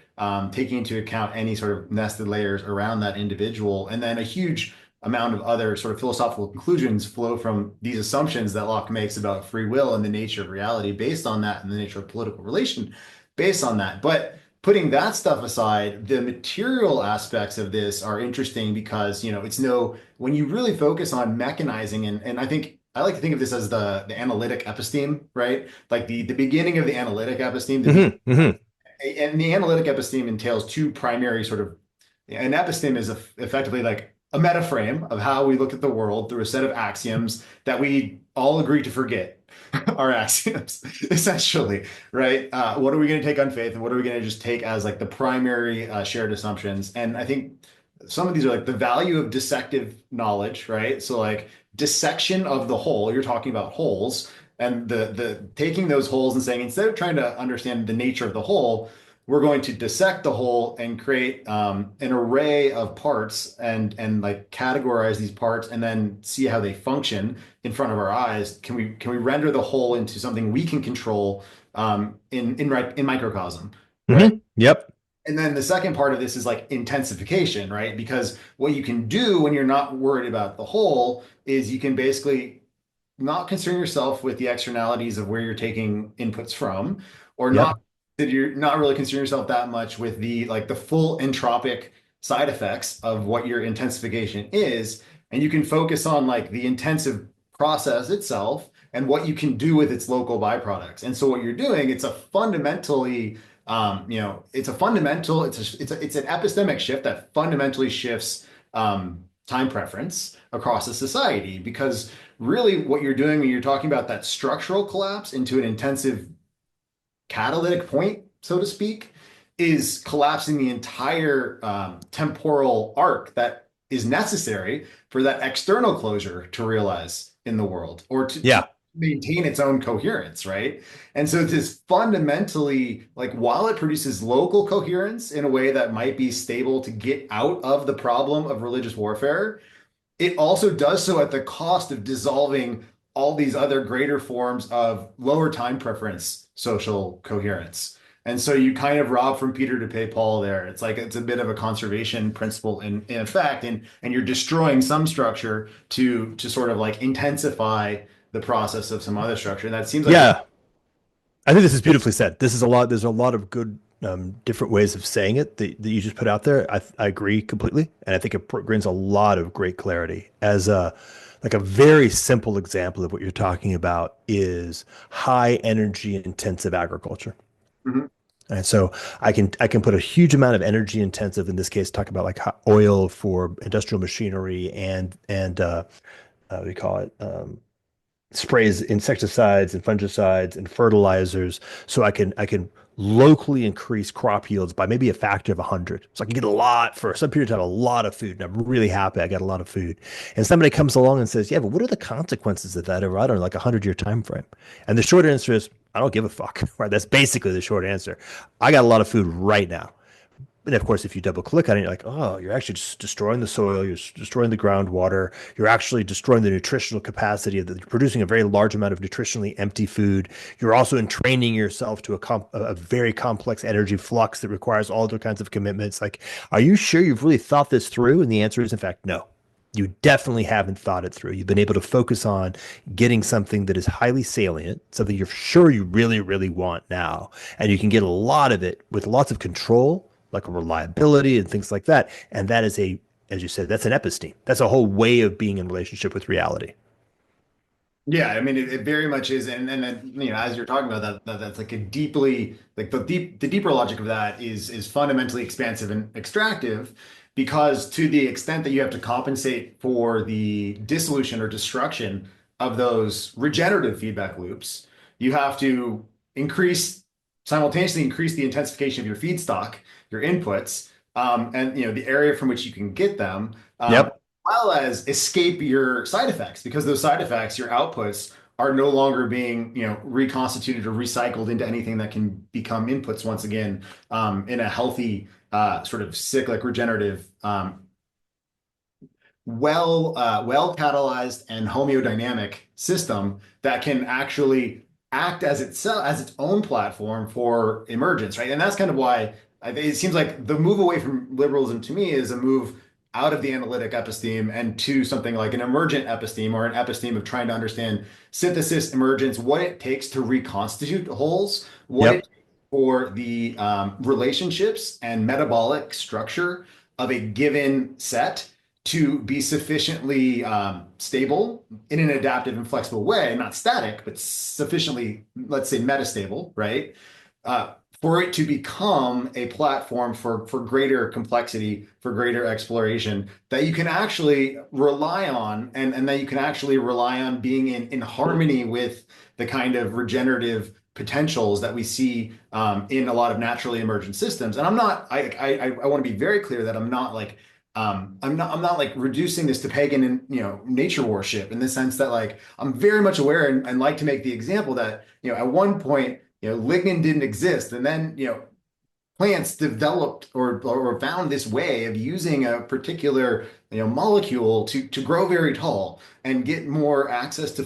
taking into account any sort of nested layers around that individual. And then a huge amount of other sort of philosophical conclusions flow from these assumptions that Locke makes about free will and the nature of reality based on that, and the nature of political relation based on that. But putting that stuff aside, the material aspects of this are interesting because, when you really focus on mechanizing, and I think I like to think of this as the analytic episteme, right? Like the beginning of the analytic episteme, and the analytic episteme entails two primary sort of, an episteme is effectively like a metaframe of how we look at the world through a set of axioms that we all agree to forget are axioms, essentially, right? What are we going to take on faith, and what are we going to just take as like the primary shared assumptions? And I think some of these are like the value of dissective knowledge, right? So like dissection of the whole, you're talking about wholes, and the taking those wholes and saying, instead of trying to understand the nature of the whole, we're going to dissect the whole and create an array of parts and like categorize these parts and then see how they function in front of our eyes. Can we render the whole into something we can control in microcosm, right? Yep. And then the second part of this is like intensification, right? Because what you can do when you're not worried about the whole is you can basically not concern yourself with the externalities of where you're taking inputs from, or not Yep. that you're not really concern yourself that much with the full entropic side effects of what your intensification is. And you can focus on like the intensive process itself and what you can do with its local byproducts. And so what you're doing, it's a fundamentally it's a fundamental, it's an epistemic shift that fundamentally shifts time preference across a society. Because really what you're doing when you're talking about that structural collapse into an intensive catalytic point, so to speak, is collapsing the entire temporal arc that is necessary for that external closure to realize in the world, or to Yeah. maintain its own coherence, right? And so this fundamentally, like while it produces local coherence in a way that might be stable to get out of the problem of religious warfare, it also does so at the cost of dissolving all these other greater forms of lower time preference social coherence. And so you kind of rob from Peter to pay Paul there. It's like it's a bit of a conservation principle in effect, and you're destroying some structure to sort of like intensify the process of some other structure. And that seems like Yeah. I think this is beautifully said. This is a lot. There's a lot of good different ways of saying it that you just put out there. I agree completely, and I think it brings a lot of great clarity. As a like a very simple example of what you're talking about is high energy intensive agriculture. Mhm. And so I can put a huge amount of energy intensive in this case, talk about like oil for industrial machinery and what do you call it? Sprays insecticides and fungicides and fertilizers, so I can locally increase crop yields by maybe a factor of 100. So I can get a lot for some period of time, a lot of food, and I'm really happy I got a lot of food. And somebody comes along and says, "Yeah, but what are the consequences of that over, I don't know, like 100-year time frame?" And the short answer is, I don't give a fuck. Right? That's basically the short answer. I got a lot of food right now. And of course, if you double click on it, you're like, oh, you're actually just destroying the soil, you're destroying the groundwater, you're actually destroying the nutritional capacity of the, you're producing a very large amount of nutritionally empty food. You're also entraining yourself to a very complex energy flux that requires all other kinds of commitments. Like, are you sure you've really thought this through? And the answer is, in fact, no. You definitely haven't thought it through. You've been able to focus on getting something that is highly salient, something you're sure you really, really want now. And you can get a lot of it with lots of control, like a reliability and things like that. And that is as you said, that's an episteme. That's a whole way of being in relationship with reality. Yeah, I mean, it very much is, and then as you're talking about that's like a deeply like the deeper logic of that is fundamentally expansive and extractive, because to the extent that you have to compensate for the dissolution or destruction of those regenerative feedback loops, you have to increase simultaneously increase the intensification of your feedstock, your inputs, and the area from which you can get them. Yep. Well as escape your side effects, because those side effects, your outputs, are no longer being reconstituted or recycled into anything that can become inputs once again, in a healthy sort of cyclic regenerative, well catalyzed and homeodynamic system that can actually act as itself as its own platform for emergence, right? And that's kind of why it seems like the move away from liberalism to me is a move out of the analytic episteme and to something like an emergent episteme, or an episteme of trying to understand synthesis, emergence, what it takes to reconstitute wholes, what it Yep. takes for the relationships and metabolic structure of a given set to be sufficiently stable in an adaptive and flexible way, not static, but sufficiently, let's say, metastable, right? For it to become a platform for greater complexity, for greater exploration that you can actually rely on, and that you can actually rely on being in harmony with the kind of regenerative potentials that we see in a lot of naturally emergent systems. And I want to be very clear that I'm not like reducing this to pagan and nature worship, in the sense that like I'm very much aware and like to make the example that at one point lignin didn't exist, and then plants developed or found this way of using a particular molecule to grow very tall and get more access to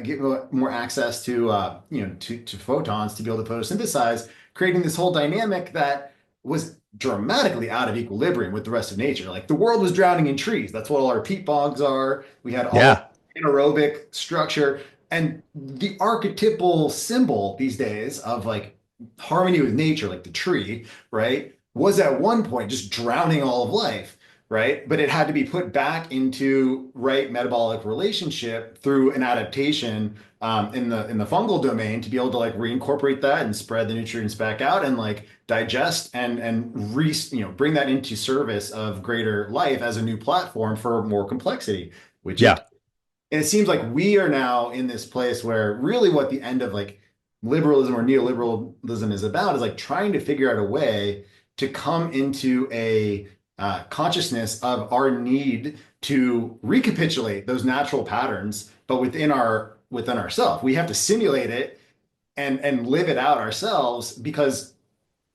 get more access to to photons to be able to photosynthesize, creating this whole dynamic that was dramatically out of equilibrium with the rest of nature. Like the world was drowning in trees. That's what all our peat bogs are. We had all of Yeah. anaerobic structure. And the archetypal symbol these days of like harmony with nature, like the tree, right, was at one point just drowning all of life, right? But it had to be put back into right metabolic relationship through an adaptation in the fungal domain to be able to like reincorporate that and spread the nutrients back out and like digest and bring that into service of greater life as a new platform for more complexity, which Yeah. it and it seems like we are now in this place where really what the end of like liberalism or neoliberalism is about is like trying to figure out a way to come into a consciousness of our need to recapitulate those natural patterns, but within ourselves. We have to simulate it and live it out ourselves because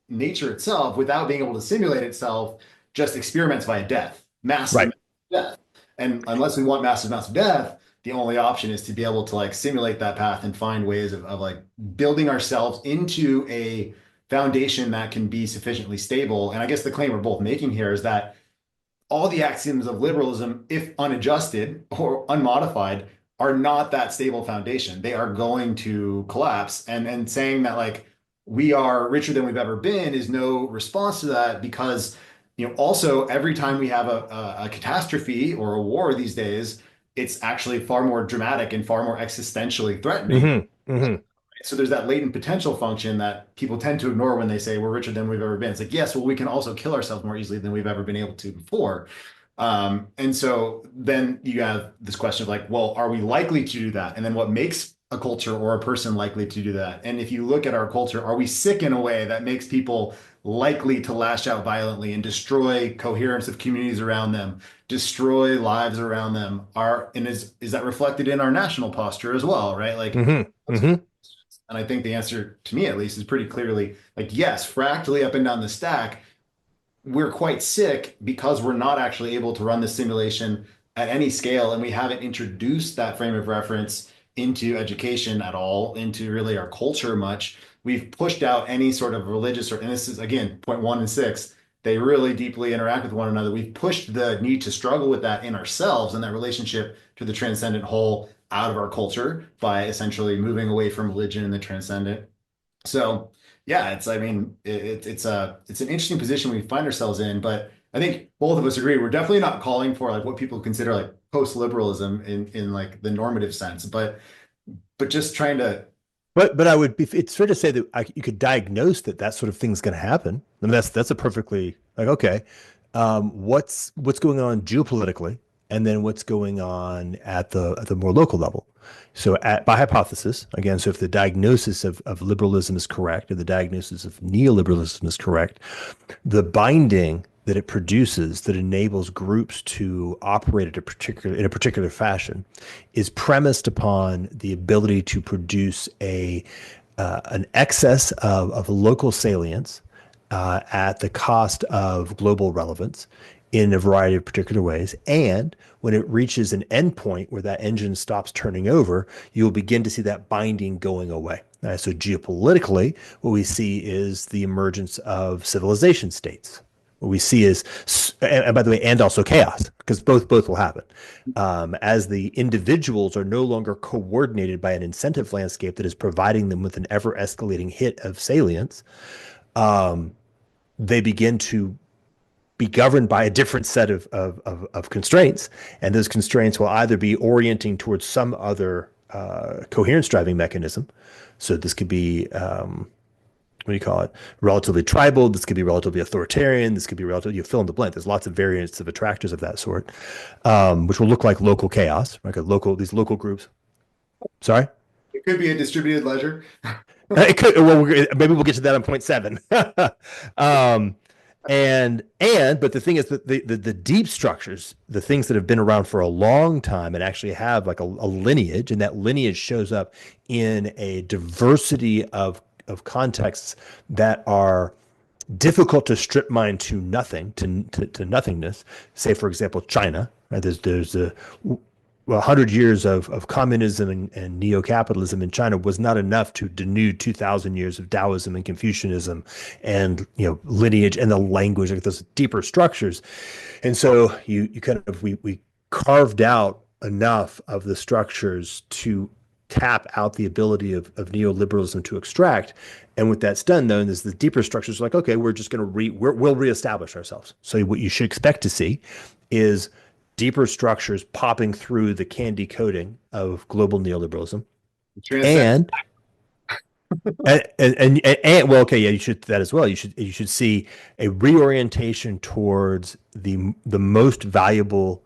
nature itself, without being able to simulate itself, just experiments via death, massive Right. amounts of death. And unless we want massive amounts of death, the only option is to be able to like simulate that path and find ways of like building ourselves into a foundation that can be sufficiently stable. And I guess the claim we're both making here is that all the axioms of liberalism, if unadjusted or unmodified, are not that stable foundation. They are going to collapse. And saying that like we are richer than we've ever been is no response to that because also every time we have a catastrophe or a war these days, it's actually far more dramatic and far more existentially threatening. Hmm. Hmm. So there's that latent potential function that people tend to ignore when they say we're richer than we've ever been. It's like, yes, well, we can also kill ourselves more easily than we've ever been able to before. And so then you have this question of like, well, are we likely to do that? And then what makes a culture or a person likely to do that? And if you look at our culture, are we sick in a way that makes people likely to lash out violently and destroy coherence of communities around them, destroy lives around them? Is that reflected in our national posture as well, right? Like, Hmm. Hmm. and I think the answer to me at least is pretty clearly like, yes, fractally up and down the stack, we're quite sick because we're not actually able to run the simulation at any scale. And we haven't introduced that frame of reference into education at all, into really our culture much. We've pushed out any sort of religious, and this is again, point 1 and 6, they really deeply interact with one another. We've pushed the need to struggle with that in ourselves and that relationship to the transcendent whole out of our culture by essentially moving away from religion and the transcendent. So yeah, I mean, it's an interesting position we find ourselves in, but I think both of us agree we're definitely not calling for like what people consider like post-liberalism in like the normative sense, but just trying to. But I would be. It's fair to say that you could diagnose that that sort of thing's going to happen. I mean, that's a perfectly like okay, what's going on geopolitically, and then what's going on at the more local level. So by hypothesis, again, so if the diagnosis of liberalism is correct, and the diagnosis of neoliberalism is correct, the binding that it produces that enables groups to operate at in a particular fashion is premised upon the ability to produce an excess of local salience at the cost of global relevance in a variety of particular ways. And when it reaches an endpoint where that engine stops turning over, you'll begin to see that binding going away. So geopolitically, what we see is the emergence of civilization states. What we see is, and by the way, and also chaos, because both will happen. As the individuals are no longer coordinated by an incentive landscape that is providing them with an ever escalating hit of salience, they begin to be governed by a different set of constraints. And those constraints will either be orienting towards some other coherence driving mechanism. So this could be, what do you call it? Relatively tribal. This could be relatively authoritarian. This could be relatively, you fill in the blank. There's lots of variants of attractors of that sort, which will look like local chaos, like these local groups. Sorry? It could be a distributed ledger. It could, well, maybe we'll get to that on point 7. um, but the thing is that the deep structures, the things that have been around for a long time and actually have like a lineage, and that lineage shows up in a diversity of contexts that are difficult to strip mine to nothing, to nothingness. Say, for example, China. Right? There's a 100 years of communism and neo-capitalism in China was not enough to denude 2,000 years of Taoism and Confucianism and lineage and the language, like those deeper structures. And so you kind of we carved out enough of the structures to tap out the ability of neoliberalism to extract. And what that's done, though, is the deeper structures are like, okay, we're just going to we'll reestablish ourselves. So what you should expect to see is deeper structures popping through the candy coating of global neoliberalism, Transcendent. and and well, okay, yeah, you should that as well. You should see a reorientation towards the most valuable,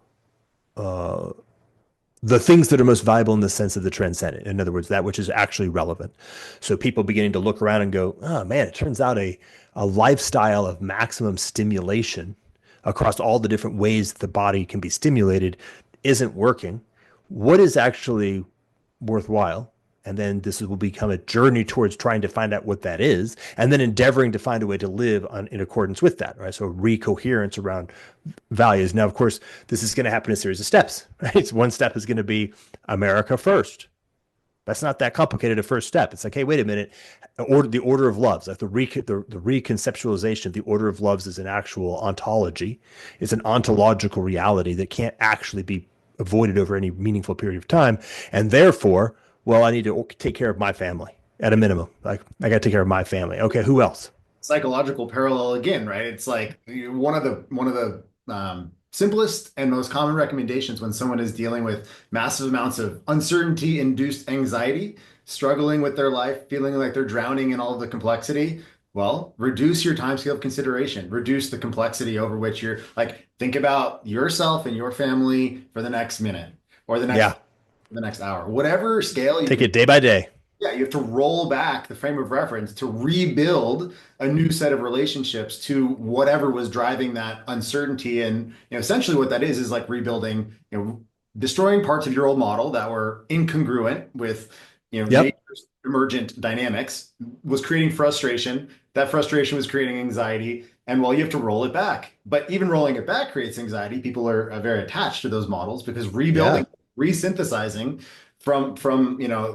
the things that are most valuable in the sense of the transcendent. In other words, that which is actually relevant. So people beginning to look around and go, oh man, it turns out a lifestyle of maximum stimulation across all the different ways that the body can be stimulated isn't working. What is actually worthwhile? And then will become a journey towards trying to find out what that is, and then endeavoring to find a way to live in accordance with that, right? So recoherence around values. Now, of course, this is going to happen in a series of steps, right? So one step is going to be America first. That's not that complicated a first step. It's like, hey, wait a minute, the order of loves, like the reconceptualization of the order of loves is an actual ontology. It's an ontological reality that can't actually be avoided over any meaningful period of time, and therefore, well, I need to take care of my family at a minimum. Like I got to take care of my family. Okay, who else? Psychological parallel again, right? It's like one of the simplest and most common recommendations when someone is dealing with massive amounts of uncertainty induced anxiety, struggling with their life, feeling like they're drowning in all of the complexity. Well, reduce your time scale of consideration, reduce the complexity over which you're like, think about yourself and your family for the next minute or Yeah, the next hour, whatever scale you take can. it day by day. Yeah, you have to roll back the frame of reference to rebuild a new set of relationships to whatever was driving that uncertainty. And essentially what that is like rebuilding, destroying parts of your old model that were incongruent with, Yep. nature's emergent dynamics, was creating frustration. That frustration was creating anxiety. And well, you have to roll it back. But even rolling it back creates anxiety. People are very attached to those models because Yeah. rebuilding, resynthesizing from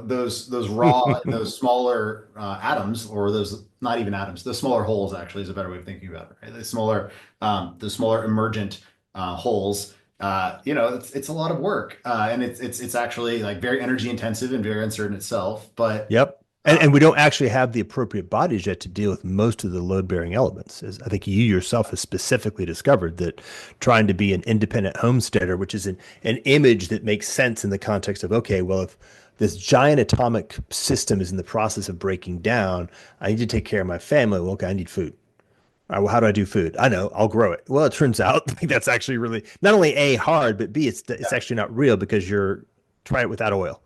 those raw, those smaller atoms, or those not even atoms, the smaller holes actually is a better way of thinking about it, right? The smaller emergent holes. It's a lot of work, and it's actually like very energy intensive and very uncertain itself. But Yep. And, uh, and we don't actually have the appropriate bodies yet to deal with most of the load bearing elements. As I think you yourself have specifically discovered that trying to be an independent homesteader, which is an image that makes sense in the context of, okay, well, if this giant atomic system is in the process of breaking down, I need to take care of my family. Well, okay, I need food. All right, well, how do I do food? I know, I'll grow it. Well, it turns out that's actually really not only A, hard, but B, it's actually not real because you're trying it without oil.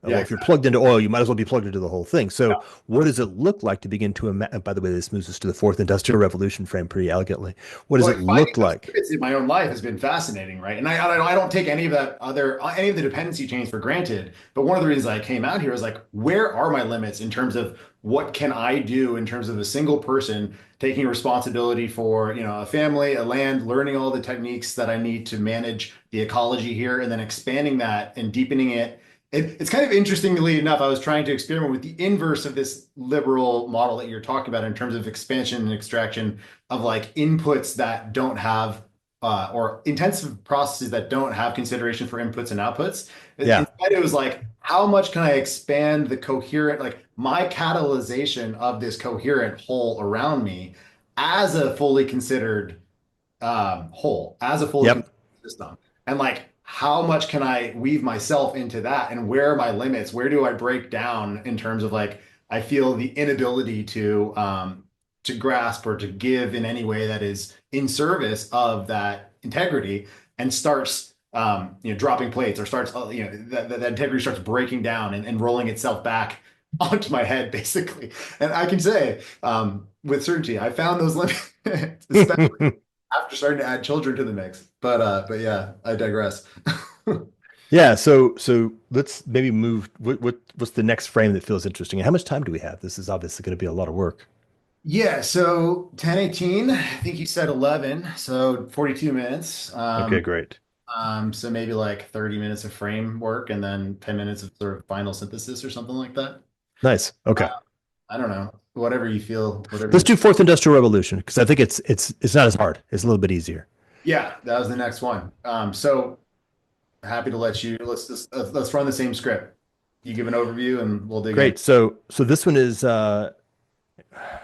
Well, yeah, if you're plugged into oil, you might as well be plugged into the whole thing. yeah. So, what does it look like to begin to imagine? By the way, this moves us to the fourth industrial revolution frame pretty elegantly. What does Well, it like finding look those like? pivots in my own life has been fascinating, right? And I don't take any of the dependency chains for granted. But one of the reasons I came out here is like, where are my limits in terms of what can I do in terms of a single person taking responsibility for, a family, a land, learning all the techniques that I need to manage the ecology here, and then expanding that and deepening it. It's kind of interestingly enough, I was trying to experiment with the inverse of this liberal model that you're talking about in terms of expansion and extraction of like inputs that don't have or intensive processes that don't have consideration for inputs and outputs. Yeah. Instead, it was like, how much can I expand the coherent, like my catalyzation of this coherent whole around me as a fully considered whole, as a fully Yep. considered system? And like, how much can I weave myself into that? And where are my limits? Where do I break down in terms of like, I feel the inability to grasp or to give in any way that is in service of that integrity, and starts dropping plates, or starts that integrity starts breaking down and rolling itself back onto my head basically. And I can say with certainty I found those limits, especially after starting to add children to the mix. But yeah, I digress. Yeah. So let's maybe move. What's the next frame that feels interesting? And how much time do we have? This is obviously going to be a lot of work. Yeah, so 10:18, I think you said 11, so 42 minutes. Okay, great. So maybe like 30 minutes of framework and then 10 minutes of sort of final synthesis or something like that. Nice. Okay. I don't know, whatever you feel, whatever Let's you. do fourth industrial revolution because I think it's not as hard. It's a little bit easier. Yeah, that was the next one. So happy to let you, let's run the same script. You give an overview and we'll dig in. Great. So this one is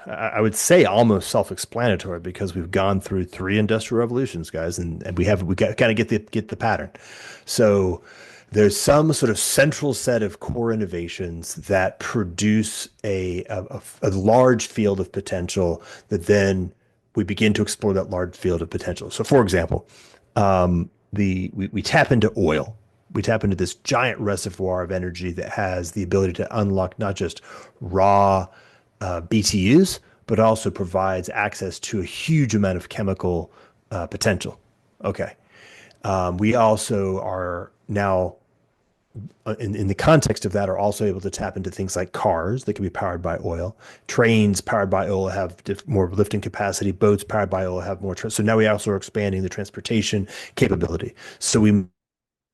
I would say almost self-explanatory because we've gone through three industrial revolutions, guys, and we got kind of get the pattern. So there's some sort of central set of core innovations that produce a large field of potential that then we begin to explore that large field of potential. So, for example, we tap into oil. We tap into this giant reservoir of energy that has the ability to unlock not just raw BTUs, but also provides access to a huge amount of chemical potential. Okay. We also are now, in the context of that, are also able to tap into things like cars that can be powered by oil, trains powered by oil have more lifting capacity, boats powered by oil have more. So now we also are expanding the transportation capability. So we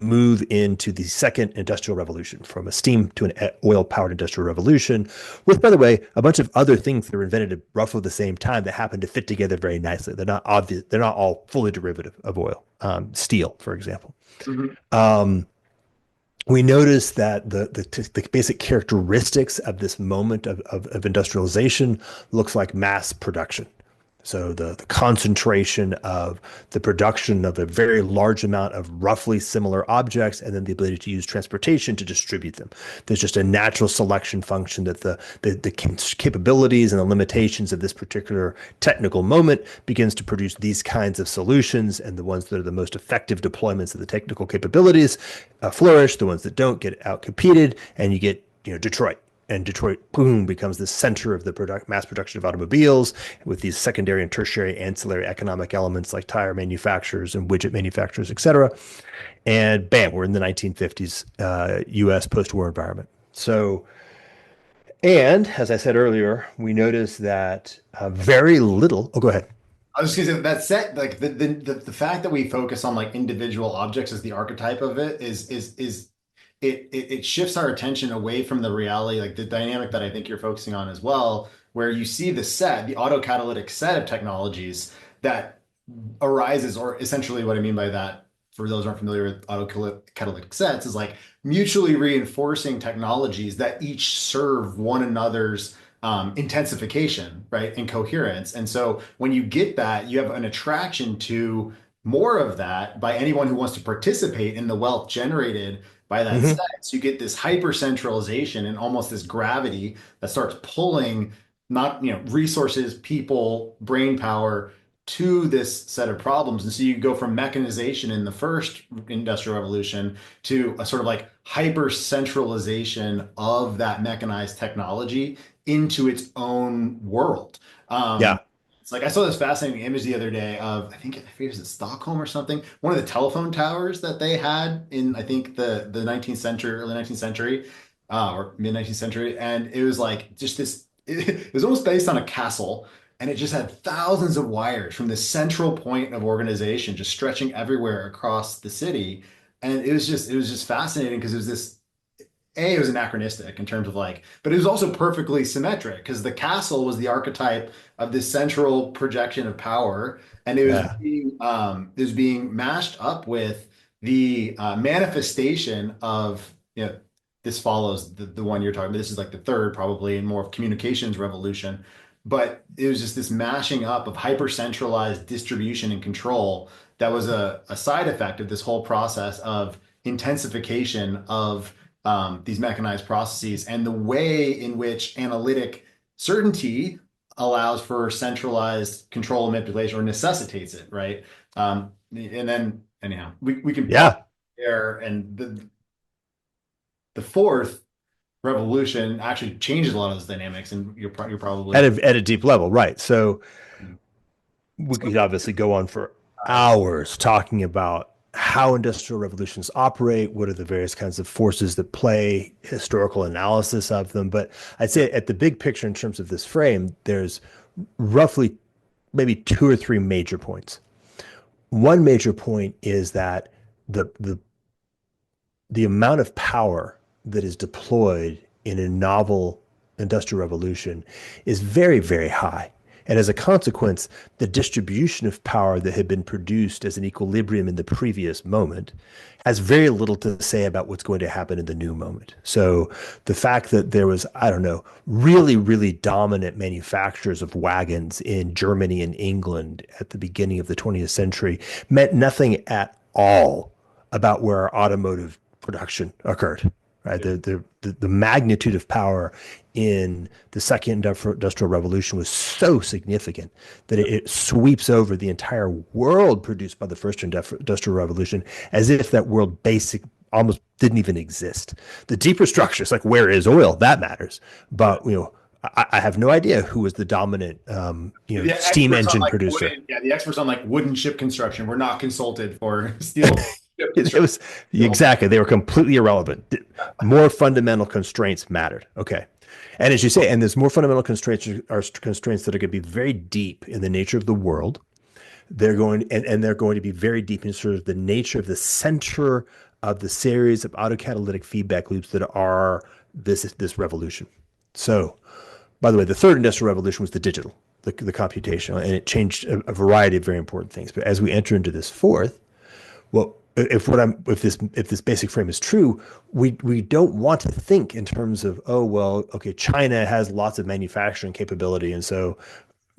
move into the second industrial revolution from a steam to an oil powered industrial revolution with, by the way, a bunch of other things that were invented at roughly the same time that happen to fit together very nicely. They're not obvious. They're not all fully derivative of oil. Steel, for example. Mhm. We notice that the basic characteristics of this moment of industrialization looks like mass production. So the concentration of the production of a very large amount of roughly similar objects, and then the ability to use transportation to distribute them. There's just a natural selection function that the capabilities and the limitations of this particular technical moment begins to produce these kinds of solutions, and the ones that are the most effective deployments of the technical capabilities flourish. The ones that don't get out competed, and you get Detroit. And Detroit, boom, becomes the center of the mass production of automobiles with these secondary and tertiary ancillary economic elements like tire manufacturers and widget manufacturers, et cetera. And bam, we're in the 1950s US post-war environment. So, and as I said earlier, we notice that very little. Oh, go ahead. I was just gonna say that set, like the fact that we focus on like individual objects as the archetype of it is it shifts our attention away from the reality, like the dynamic that I think you're focusing on as well, where you see the autocatalytic set of technologies that arises, or essentially what I mean by that, for those who aren't familiar with autocatalytic sets, is like mutually reinforcing technologies that each serve one another's intensification, right, and coherence. And so when you get that, you have an attraction to more of that by anyone who wants to participate in the wealth generated by that Mhm. set. So you get this hyper centralization and almost this gravity that starts pulling not, resources, people, brain power to this set of problems. And so you go from mechanization in the first industrial revolution to a sort of like hyper centralization of that mechanized technology into its own world. Yeah. It's like I saw this fascinating image the other day of, I think it was in Stockholm or something, one of the telephone towers that they had in, I think, the 19th century, early 19th century, or mid 19th century. And it was like just this, it was almost based on a castle, and it just had thousands of wires from the central point of organization just stretching everywhere across the city. And it was just fascinating because it was this, it was anachronistic in terms of like, but it was also perfectly symmetric because the castle was the archetype of this central projection of power, and Yeah. it was being mashed up with the manifestation of, this follows the one you're talking about. This is like the third, probably, and more of communications revolution. But it was just this mashing up of hyper centralized distribution and control that was a side effect of this whole process of intensification of these mechanized processes, and the way in which analytic certainty allows for centralized control and manipulation, or necessitates it, right? And then anyhow, we can pause Yeah. there, and the fourth revolution actually changes a lot of those dynamics, and you're At probably. a deep level, right? So we could obviously go on for hours talking about how industrial revolutions operate, what are the various kinds of forces that play, historical analysis of them. But I'd say at the big picture, in terms of this frame, there's roughly maybe two or three major points. One major point is that the the the amount of power that is deployed in a novel industrial revolution is very, very high. And as a consequence, the distribution of power that had been produced as an equilibrium in the previous moment has very little to say about what's going to happen in the new moment. So the fact that there was, I don't know, really, really dominant manufacturers of wagons in Germany and England at the beginning of the 20th century meant nothing at all about where our automotive production occurred, right? The magnitude of power in the second industrial revolution was so significant that it sweeps over the entire world produced by the first industrial revolution as if that world basic almost didn't even exist. The deeper structures, like where is oil, that matters. But I have no idea who was the dominant steam engine producer. The experts on like wooden ship construction were not consulted for steel. It was exactly, they were completely irrelevant. More fundamental constraints mattered. Okay. And as you say, and there's more fundamental constraints are constraints that are going to be very deep in the nature of the world. They're going and they're going to be very deep in sort of the nature of the center of the series of autocatalytic feedback loops that are this revolution. So, by the way, the third industrial revolution was the digital, the computational, and it changed a variety of very important things. But as we enter into this fourth, well, if this basic frame is true, we don't want to think in terms of, oh, well, okay, China has lots of manufacturing capability, and so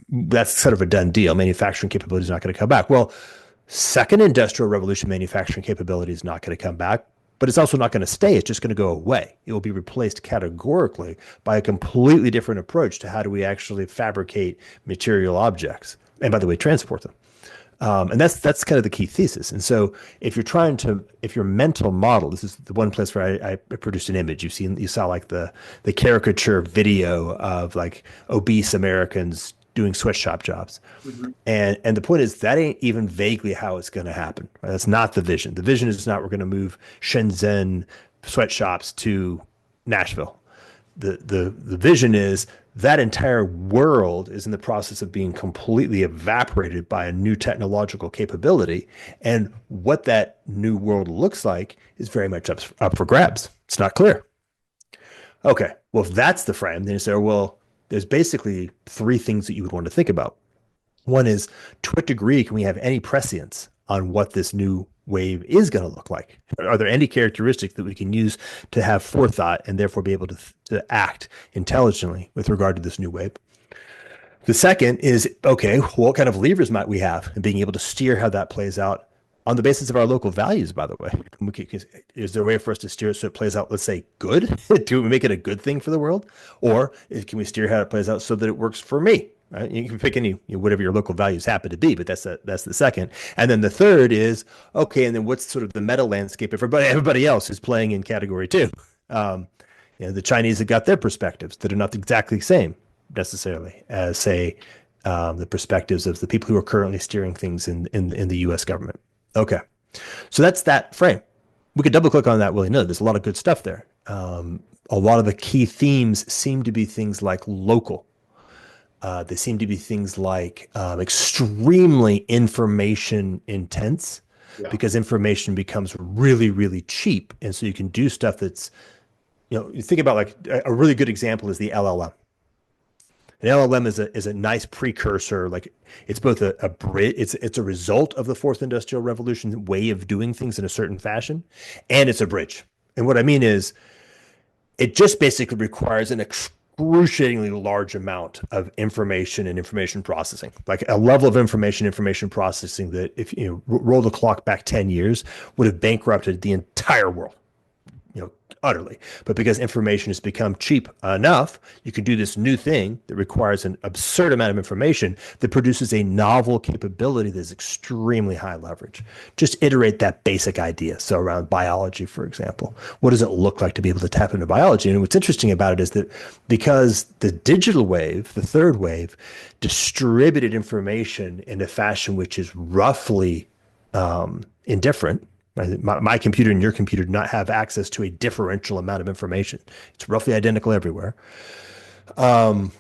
that's sort of a done deal. Manufacturing capability is not going to come back. Well, second industrial revolution manufacturing capability is not going to come back, but it's also not going to stay. It's just going to go away. It will be replaced categorically by a completely different approach to how do we actually fabricate material objects, and by the way, transport them. And that's kind of the key thesis. And so if your mental model, this is the one place where I produced an image. You saw like the caricature video of like obese Americans doing sweatshop jobs. Mm-hmm. And the point is that ain't even vaguely how it's going to happen. Right? That's not the vision. The vision is not we're going to move Shenzhen sweatshops to Nashville. The vision is that entire world is in the process of being completely evaporated by a new technological capability. And what that new world looks like is very much up for grabs. It's not clear. Okay, well, if that's the frame, then you say, well, there's basically three things that you would want to think about. One is, to what degree can we have any prescience on what this new wave is going to look like? Are there any characteristics that we can use to have forethought and therefore be able to act intelligently with regard to this new wave? The second is, okay, what kind of levers might we have in being able to steer how that plays out on the basis of our local values, by the way? Is there a way for us to steer it so it plays out, let's say, good? Do we make it a good thing for the world? Or can we steer how it plays out so that it works for me? Right? You can pick any, whatever your local values happen to be, but that's the second. And then the third is, okay, and then what's sort of the meta landscape? Everybody else is playing in category two. The Chinese have got their perspectives that are not exactly the same necessarily as, say, the perspectives of the people who are currently steering things in the U.S. government. Okay, so that's that frame. We could double click on that willy-nilly. There's a lot of good stuff there. A lot of the key themes seem to be things like local. They seem to be things like extremely information intense, because information becomes really, really cheap. And so you can do stuff that's, you think about like a really good example is the LLM. An LLM is a nice precursor. Like it's both a bridge, it's a result of the fourth industrial revolution way of doing things in a certain fashion, and it's a bridge. And what I mean is, it just basically requires an excruciatingly large amount of information and information processing, like a level of information processing that if you roll the clock back 10 years would have bankrupted the entire world, utterly. But because information has become cheap enough, you can do this new thing that requires an absurd amount of information that produces a novel capability that is extremely high leverage. Just iterate that basic idea. So around biology, for example, what does it look like to be able to tap into biology? And what's interesting about it is that because the digital wave, the third wave, distributed information in a fashion which is roughly indifferent. My computer and your computer do not have access to a differential amount of information. It's roughly identical everywhere. That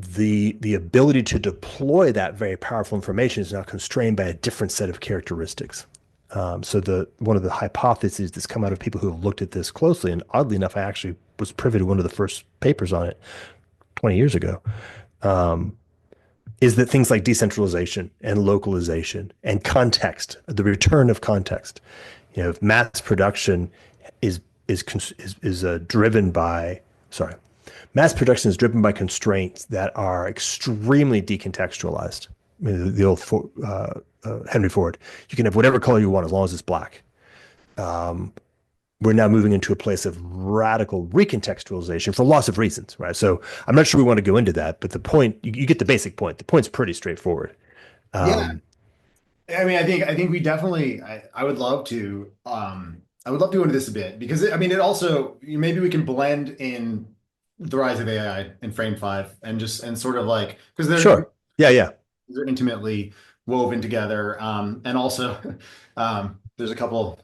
the ability to deploy that very powerful information is now constrained by a different set of characteristics. So the one of the hypotheses that's come out of people who have looked at this closely, and oddly enough, I actually was privy to one of the first papers on it 20 years ago, is that things like decentralization and localization and context, the return of context, mass production is driven by, sorry, mass production is driven by constraints that are extremely decontextualized. I mean, the old Henry Ford, you can have whatever color you want as long as it's black. We're now moving into a place of radical recontextualization for lots of reasons, right? So I'm not sure we want to go into that, but the point, you get the basic point. The point's pretty straightforward. Yeah. I mean, I think we definitely, I would love to, I would love to go into this a bit because I mean, it also, maybe we can blend in the rise of AI in frame five and sort of like, because Sure. Yeah. they're intimately woven together. And also, there's a couple,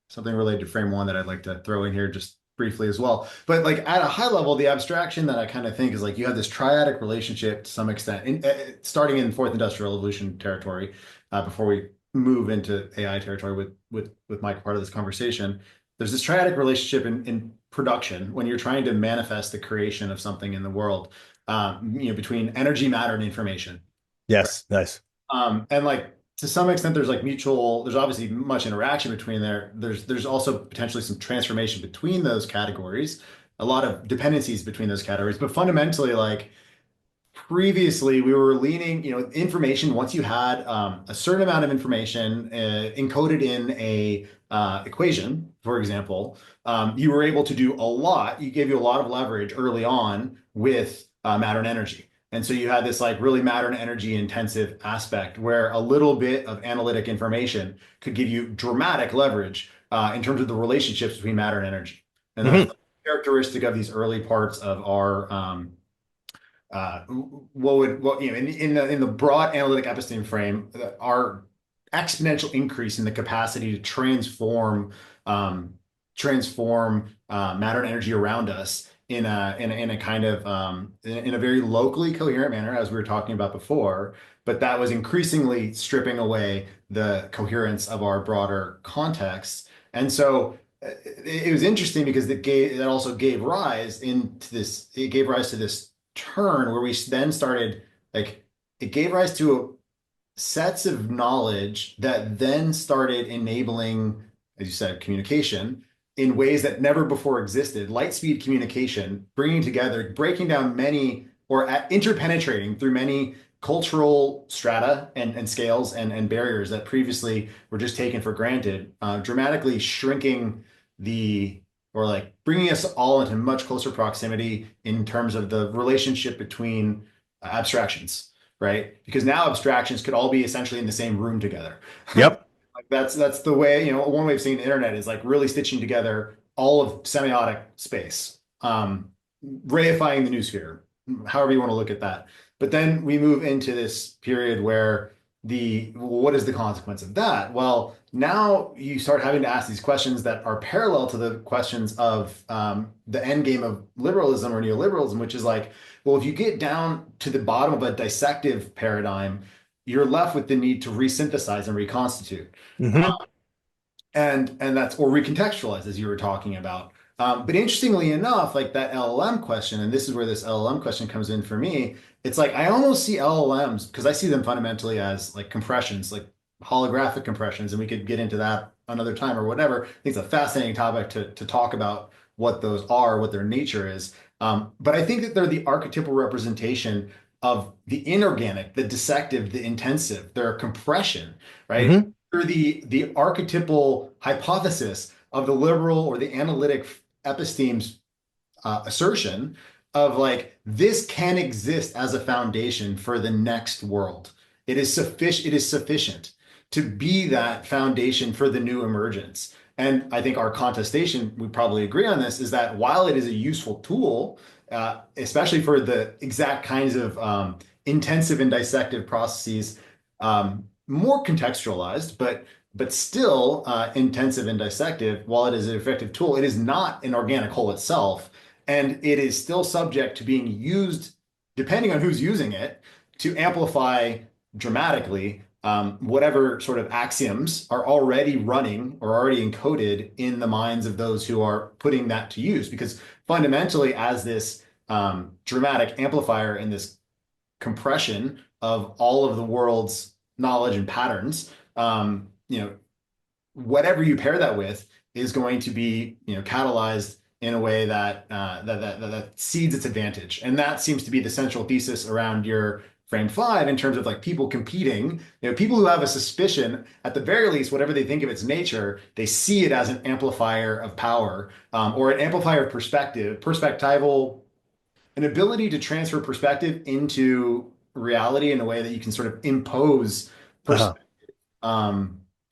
something related to frame one that I'd like to throw in here just briefly as well. But like at a high level, the abstraction that I kind of think is like you have this triadic relationship to some extent, starting in fourth industrial revolution territory, before we move into AI territory with Mike part of this conversation. There's this triadic relationship in production when you're trying to manifest the creation of something in the world, between energy, matter, and information. Yes. Nice. And like to some extent, there's obviously much interaction between there. There's also potentially some transformation between those categories, a lot of dependencies between those categories, but fundamentally, like previously we were leaning, information, once you had a certain amount of information encoded in a equation, for example, you were able to do a lot. You gave you a lot of leverage early on with matter and energy. And so you had this like really matter and energy intensive aspect where a little bit of analytic information could give you dramatic leverage in terms of the relationships between matter and energy. And that's the characteristic of these early parts of our in the broad analytic episteme frame, our exponential increase in the capacity to transform matter and energy around us in a kind of in a very locally coherent manner, as we were talking about before, but that was increasingly stripping away the coherence of our broader context. And so it was interesting because that also gave rise to this turn where we then started, like, it gave rise to sets of knowledge that then started enabling, as you said, communication in ways that never before existed. Light speed communication, bringing together, breaking down many, or interpenetrating through many cultural strata and scales and barriers that previously were just taken for granted, dramatically shrinking or like bringing us all into much closer proximity in terms of the relationship between abstractions, right? Because now abstractions could all be essentially in the same room together. Yep. Like that's the way, one way of seeing the internet is like really stitching together all of semiotic space, reifying the noosphere, however you want to look at that. But then we move into this period where what is the consequence of that? Well, now you start having to ask these questions that are parallel to the questions of the end game of liberalism or neoliberalism, which is like, well, if you get down to the bottom of a dissective paradigm, you're left with the need to resynthesize and reconstitute. And that's, or recontextualize, as you were talking about. But interestingly enough, like that LLM question, and this is where this LLM question comes in for me, it's like I almost see LLMs, because I see them fundamentally as like compressions, like holographic compressions, and we could get into that another time or whatever. I think it's a fascinating topic to talk about what those are, what their nature is. But I think that they're the archetypal representation of the inorganic, the dissective, the intensive. They're a compression, right? They're the archetypal hypothesis of the liberal or the analytic episteme's assertion of like, this can exist as a foundation for the next world. It is sufficient to be that foundation for the new emergence. And I think our contestation, we probably agree on this, is that while it is a useful tool, especially for the exact kinds of intensive and dissective processes, more contextualized, but still intensive and dissective, while it is an effective tool, it is not an organic whole itself. And it is still subject to being used depending on who's using it, to amplify dramatically whatever sort of axioms are already running or already encoded in the minds of those who are putting that to use. Because fundamentally, as this dramatic amplifier and this compression of all of the world's knowledge and patterns, whatever you pair that with is going to be, catalyzed in a way that seeds its advantage. And that seems to be the central thesis around your frame five in terms of like people competing, people who have a suspicion, at the very least, whatever they think of its nature, they see it as an amplifier of power, or an amplifier of perspectival, an ability to transfer perspective into reality in a way that you can sort of impose Uh-huh.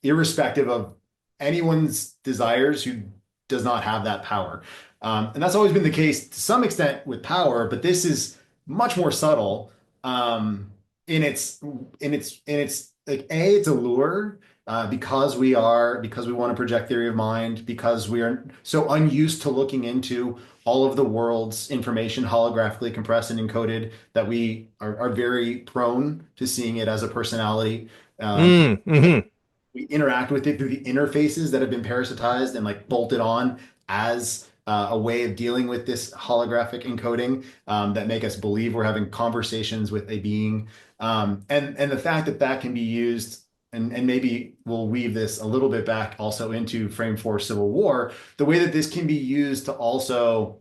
irrespective of anyone's desires who does not have that power. And that's always been the case to some extent with power, but this is much more subtle in its like it's a lure because we want to project theory of mind, because we are so unused to looking into all of the world's information holographically compressed and encoded that we are very prone to seeing it as a personality. Um, Mm-hmm. we interact with it through the interfaces that have been parasitized and like bolted on as a way of dealing with this holographic encoding that make us believe we're having conversations with a being. And the fact that that can be used, and maybe we'll weave this a little bit back also into frame four civil war, the way that this can be used to also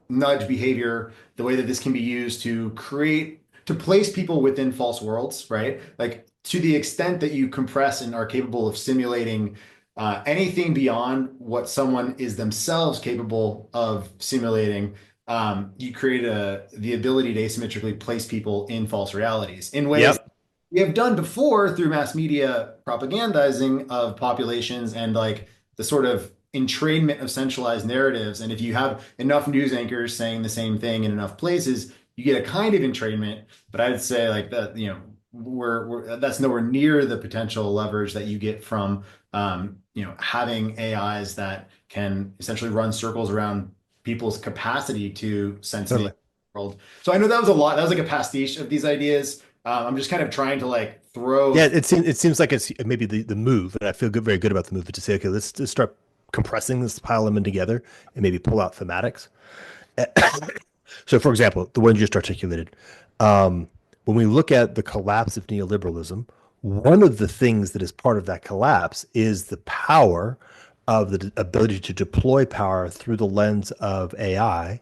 nudge behavior, the way that this can be used to place people within false worlds, right? Like to the extent that you compress and are capable of simulating anything beyond what someone is themselves capable of simulating, you create the ability to asymmetrically place people in false realities in ways Yep. we have done before through mass media propagandizing of populations and like the sort of entrainment of centralized narratives. And if you have enough news anchors saying the same thing in enough places, you get a kind of entrainment. But I'd say like that, we're that's nowhere near the potential leverage that you get from having AIs that can essentially run circles around people's capacity to sense the Totally. world. So I know that was a lot. That was like a pastiche of these ideas. I'm just kind of trying to like Yeah, throw. it seems like it's maybe the move, and I feel very good about the move to say, okay, let's just start compressing this, pile them in together, and maybe pull out thematics. So, for example, the one you just articulated, when we look at the collapse of neoliberalism, one of the things that is part of that collapse is the power of the ability to deploy power through the lens of AI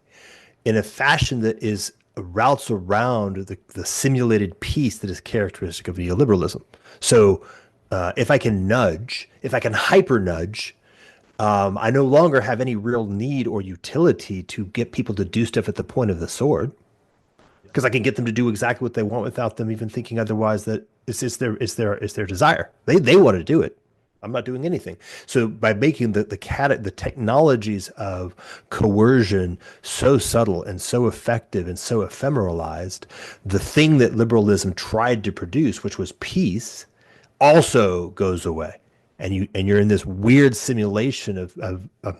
in a fashion that is routes around the simulated piece that is characteristic of neoliberalism. So if I can hyper nudge, I no longer have any real need or utility to get people to do stuff at the point of the sword because I can get them to do exactly what they want without them even thinking otherwise. That it's their desire. They want to do it. I'm not doing anything. So by making the technologies of coercion so subtle and so effective and so ephemeralized, the thing that liberalism tried to produce, which was peace, also goes away. And you're in this weird simulation of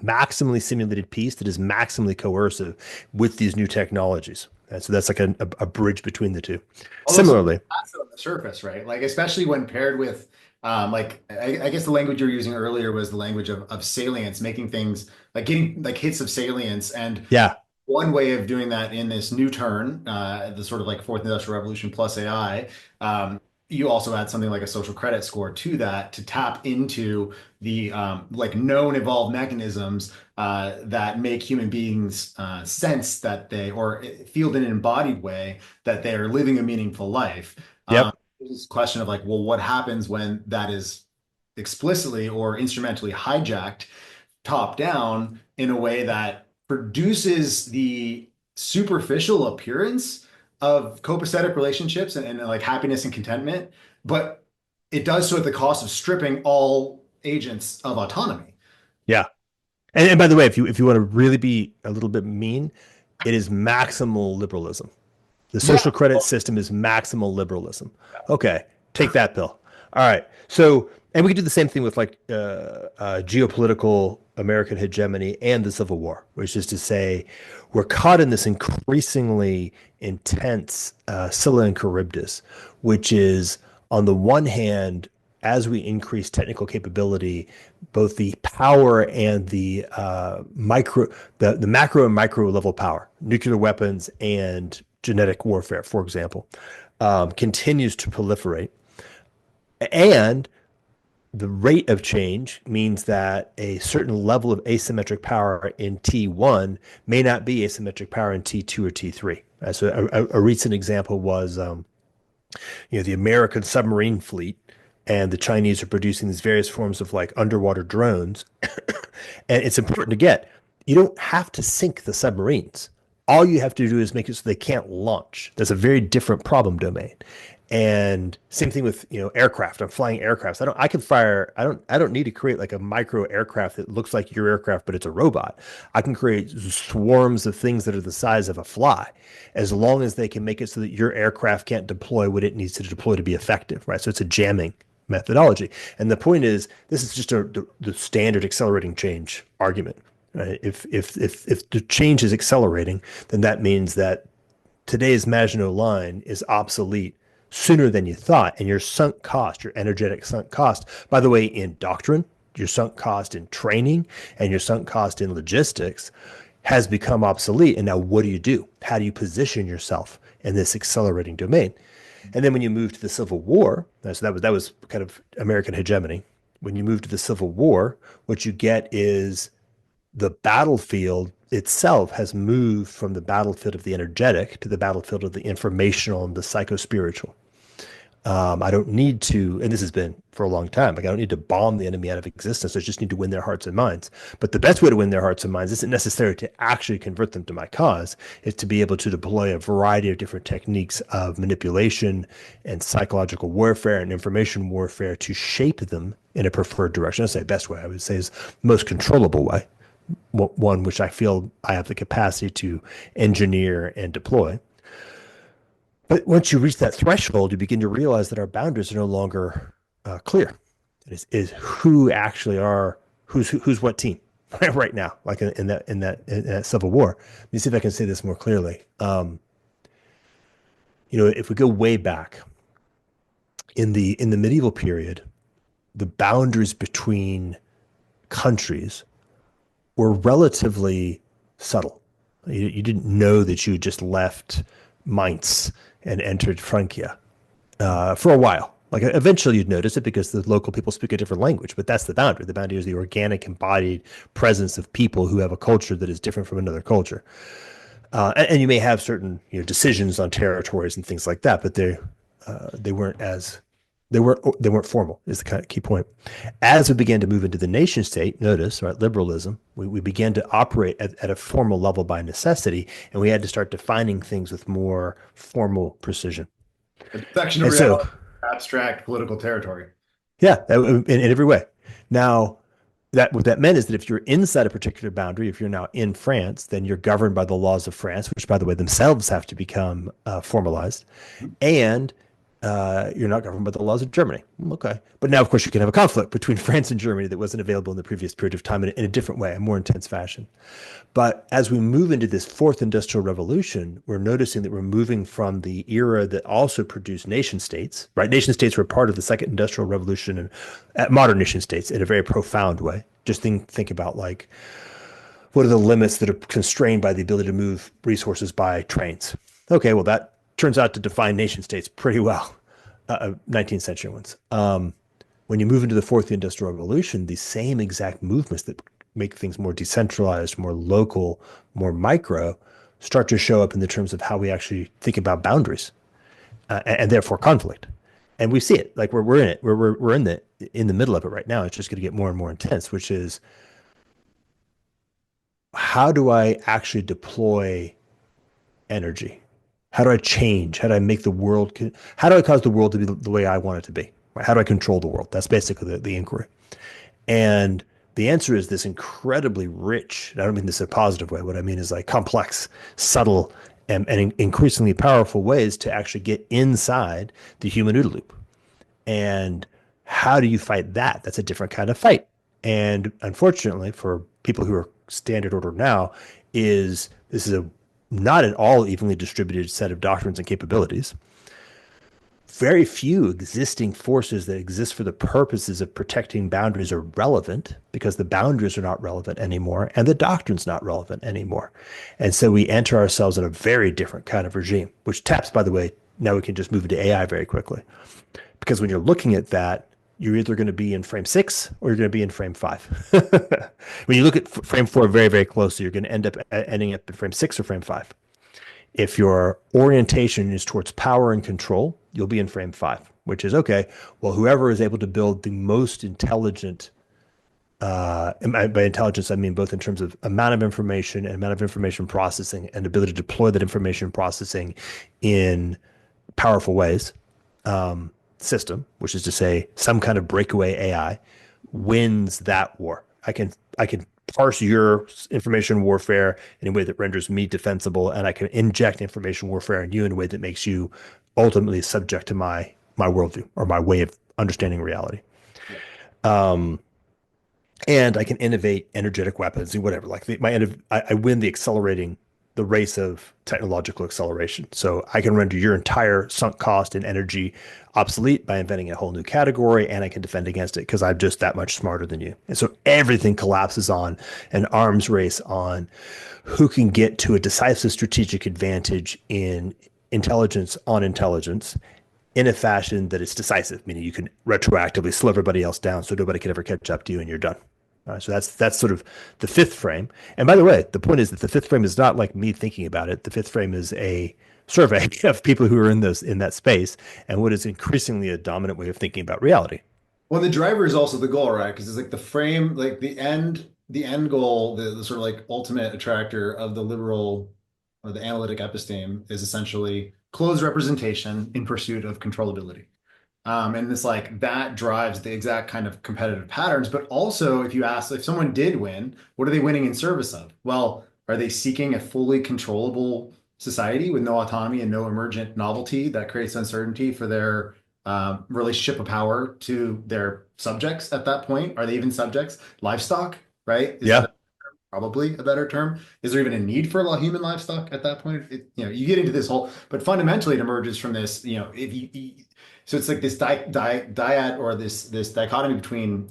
maximally simulated peace that is maximally coercive with these new technologies. And so that's like a bridge between the two. Although some Similarly, that's on the surface, right? Like especially when paired with like I guess the language you were using earlier was the language of salience, making things like getting like hits of salience. And yeah, one way of doing that in this new turn, the sort of like fourth industrial revolution plus AI, you also add something like a social credit score to that to tap into the like known evolved mechanisms that make human beings sense that they or feel in an embodied way that they are living a meaningful life. yep, This question of like, well, what happens when that is explicitly or instrumentally hijacked top down in a way that produces the superficial appearance of copacetic relationships and like happiness and contentment, but it does so at the cost of stripping all agents of autonomy. yeah. And by the way, if you want to really be a little bit mean, it is maximal liberalism. The Yeah. social credit system is maximal liberalism. Okay, take that pill. All right. So, and we could do the same thing with like geopolitical American hegemony and the Civil War, which is to say, we're caught in this increasingly intense Scylla and Charybdis, which is on the one hand, as we increase technical capability, both the power and the macro and micro level power, nuclear weapons and genetic warfare, for example, continues to proliferate. And the rate of change means that a certain level of asymmetric power in T1 may not be asymmetric power in T2 or T3. So a recent example was, the American submarine fleet and the Chinese are producing these various forms of like underwater drones. And it's important to get, you don't have to sink the submarines. All you have to do is make it so they can't launch. That's a very different problem domain. And same thing with, aircraft. I'm flying aircrafts. I don't need to create like a micro aircraft that looks like your aircraft, but it's a robot. I can create swarms of things that are the size of a fly, as long as they can make it so that your aircraft can't deploy what it needs to deploy to be effective, right? So it's a jamming methodology. And the point is, this is just the standard accelerating change argument. Right? If the change is accelerating, then that means that today's Maginot Line is obsolete sooner than you thought, and your sunk cost, your energetic sunk cost, by the way, in doctrine, your sunk cost in training, and your sunk cost in logistics has become obsolete. And now what do? How do you position yourself in this accelerating domain? And then when you move to the Civil War, so that was kind of American hegemony. When you move to the Civil War, what you get is the battlefield itself has moved from the battlefield of the energetic to the battlefield of the informational and the psychospiritual. I don't need to, and this has been for a long time, like I don't need to bomb the enemy out of existence. I just need to win their hearts and minds. But the best way to win their hearts and minds isn't necessarily to actually convert them to my cause. It's to be able to deploy a variety of different techniques of manipulation and psychological warfare and information warfare to shape them in a preferred direction. I'd say best way, I would say, is most controllable way. One which I feel I have the capacity to engineer and deploy. But once you reach that threshold, you begin to realize that our boundaries are no longer clear. Is who actually who's what team right now, like in that Civil War. Let me see if I can say this more clearly. If we go way back in the medieval period, the boundaries between countries were relatively subtle. You didn't know that you just left Mainz and entered Francia for a while. Like eventually you'd notice it because the local people speak a different language, but that's the boundary. The boundary is the organic embodied presence of people who have a culture that is different from another culture. And you may have certain decisions on territories and things like that, but they weren't formal is the kind of key point. As we began to move into the nation state, notice, right, liberalism, we began to operate at a formal level by necessity, and we had to start defining things with more formal precision. A section of reality, abstract political territory. Yeah, in every way. Now, what that meant is that if you're inside a particular boundary, if you're now in France, then you're governed by the laws of France, which, by the way, themselves have to become formalized. And you're not governed by the laws of Germany. Okay. But now, of course, you can have a conflict between France and Germany that wasn't available in the previous period of time in a different way, a more intense fashion. But as we move into this fourth industrial revolution, we're noticing that we're moving from the era that also produced nation states, right? Nation states were part of the second industrial revolution and modern nation states in a very profound way. Just think about like, what are the limits that are constrained by the ability to move resources by trains? Okay, well, that turns out to define nation states pretty well, 19th century ones. When you move into the fourth industrial revolution, these same exact movements that make things more decentralized, more local, more micro, start to show up in the terms of how we actually think about boundaries and therefore conflict. And we see it, like we're in it, we're in the middle of it right now. It's just going to get more and more intense, which is, how do I actually deploy energy? How do I change? How do I make the world? How do I cause the world to be the way I want it to be? How do I control the world? That's basically the inquiry. And the answer is this incredibly rich. I don't mean this in a positive way. What I mean is like complex, subtle, and increasingly powerful ways to actually get inside the human OODA loop. And how do you fight that? That's a different kind of fight. And unfortunately, for people who are standard order now, is This is a not at all evenly distributed set of doctrines and capabilities. Very few existing forces that exist for the purposes of protecting boundaries are relevant because the boundaries are not relevant anymore and the doctrine's not relevant anymore. And so we enter ourselves in a very different kind of regime, which taps, by the way, now we can just move into AI very quickly. Because when you're looking at that, you're either going to be in frame 6 or you're going to be in frame 5. When you look at frame 4 very, very closely, you're going to end up ending up in frame 6 or frame 5. If your orientation is towards power and control, you'll be in frame 5, which is okay. Well, whoever is able to build the most intelligent, and by intelligence, I mean both in terms of amount of information and amount of information processing and ability to deploy that information processing in powerful ways, system, which is to say some kind of breakaway AI, wins that war. I can parse your information warfare in a way that renders me defensible, and I can inject information warfare in you in a way that makes you ultimately subject to my worldview or my way of understanding reality. Um, and I can innovate energetic weapons and whatever. Like I win the race of technological acceleration. So I can render your entire sunk cost and energy obsolete by inventing a whole new category, and I can defend against it because I'm just that much smarter than you. And so everything collapses on an arms race on who can get to a decisive strategic advantage in intelligence on intelligence in a fashion that is decisive, meaning you can retroactively slow everybody else down so nobody can ever catch up to you and you're done. So that's sort of the fifth frame. And by the way, the point is that the fifth frame is not like me thinking about it. The fifth frame is a survey of people who are in that space and what is increasingly a dominant way of thinking about reality. Well, the driver is also the goal, right? Because it's like the frame, like the end goal, the sort of like ultimate attractor of the liberal or the analytic episteme is essentially closed representation in pursuit of controllability. And it's like that drives the exact kind of competitive patterns. But also, if you ask if someone did win, what are they winning in service of? Well, are they seeking a fully controllable society with no autonomy and no emergent novelty that creates uncertainty for their relationship of power to their subjects at that point? Are they even subjects? Livestock, right? Is Yeah. that probably a better term? Is there even a need for a human livestock at that point? You get into this whole, but fundamentally it emerges from this, if you so it's like this dyad or this dichotomy between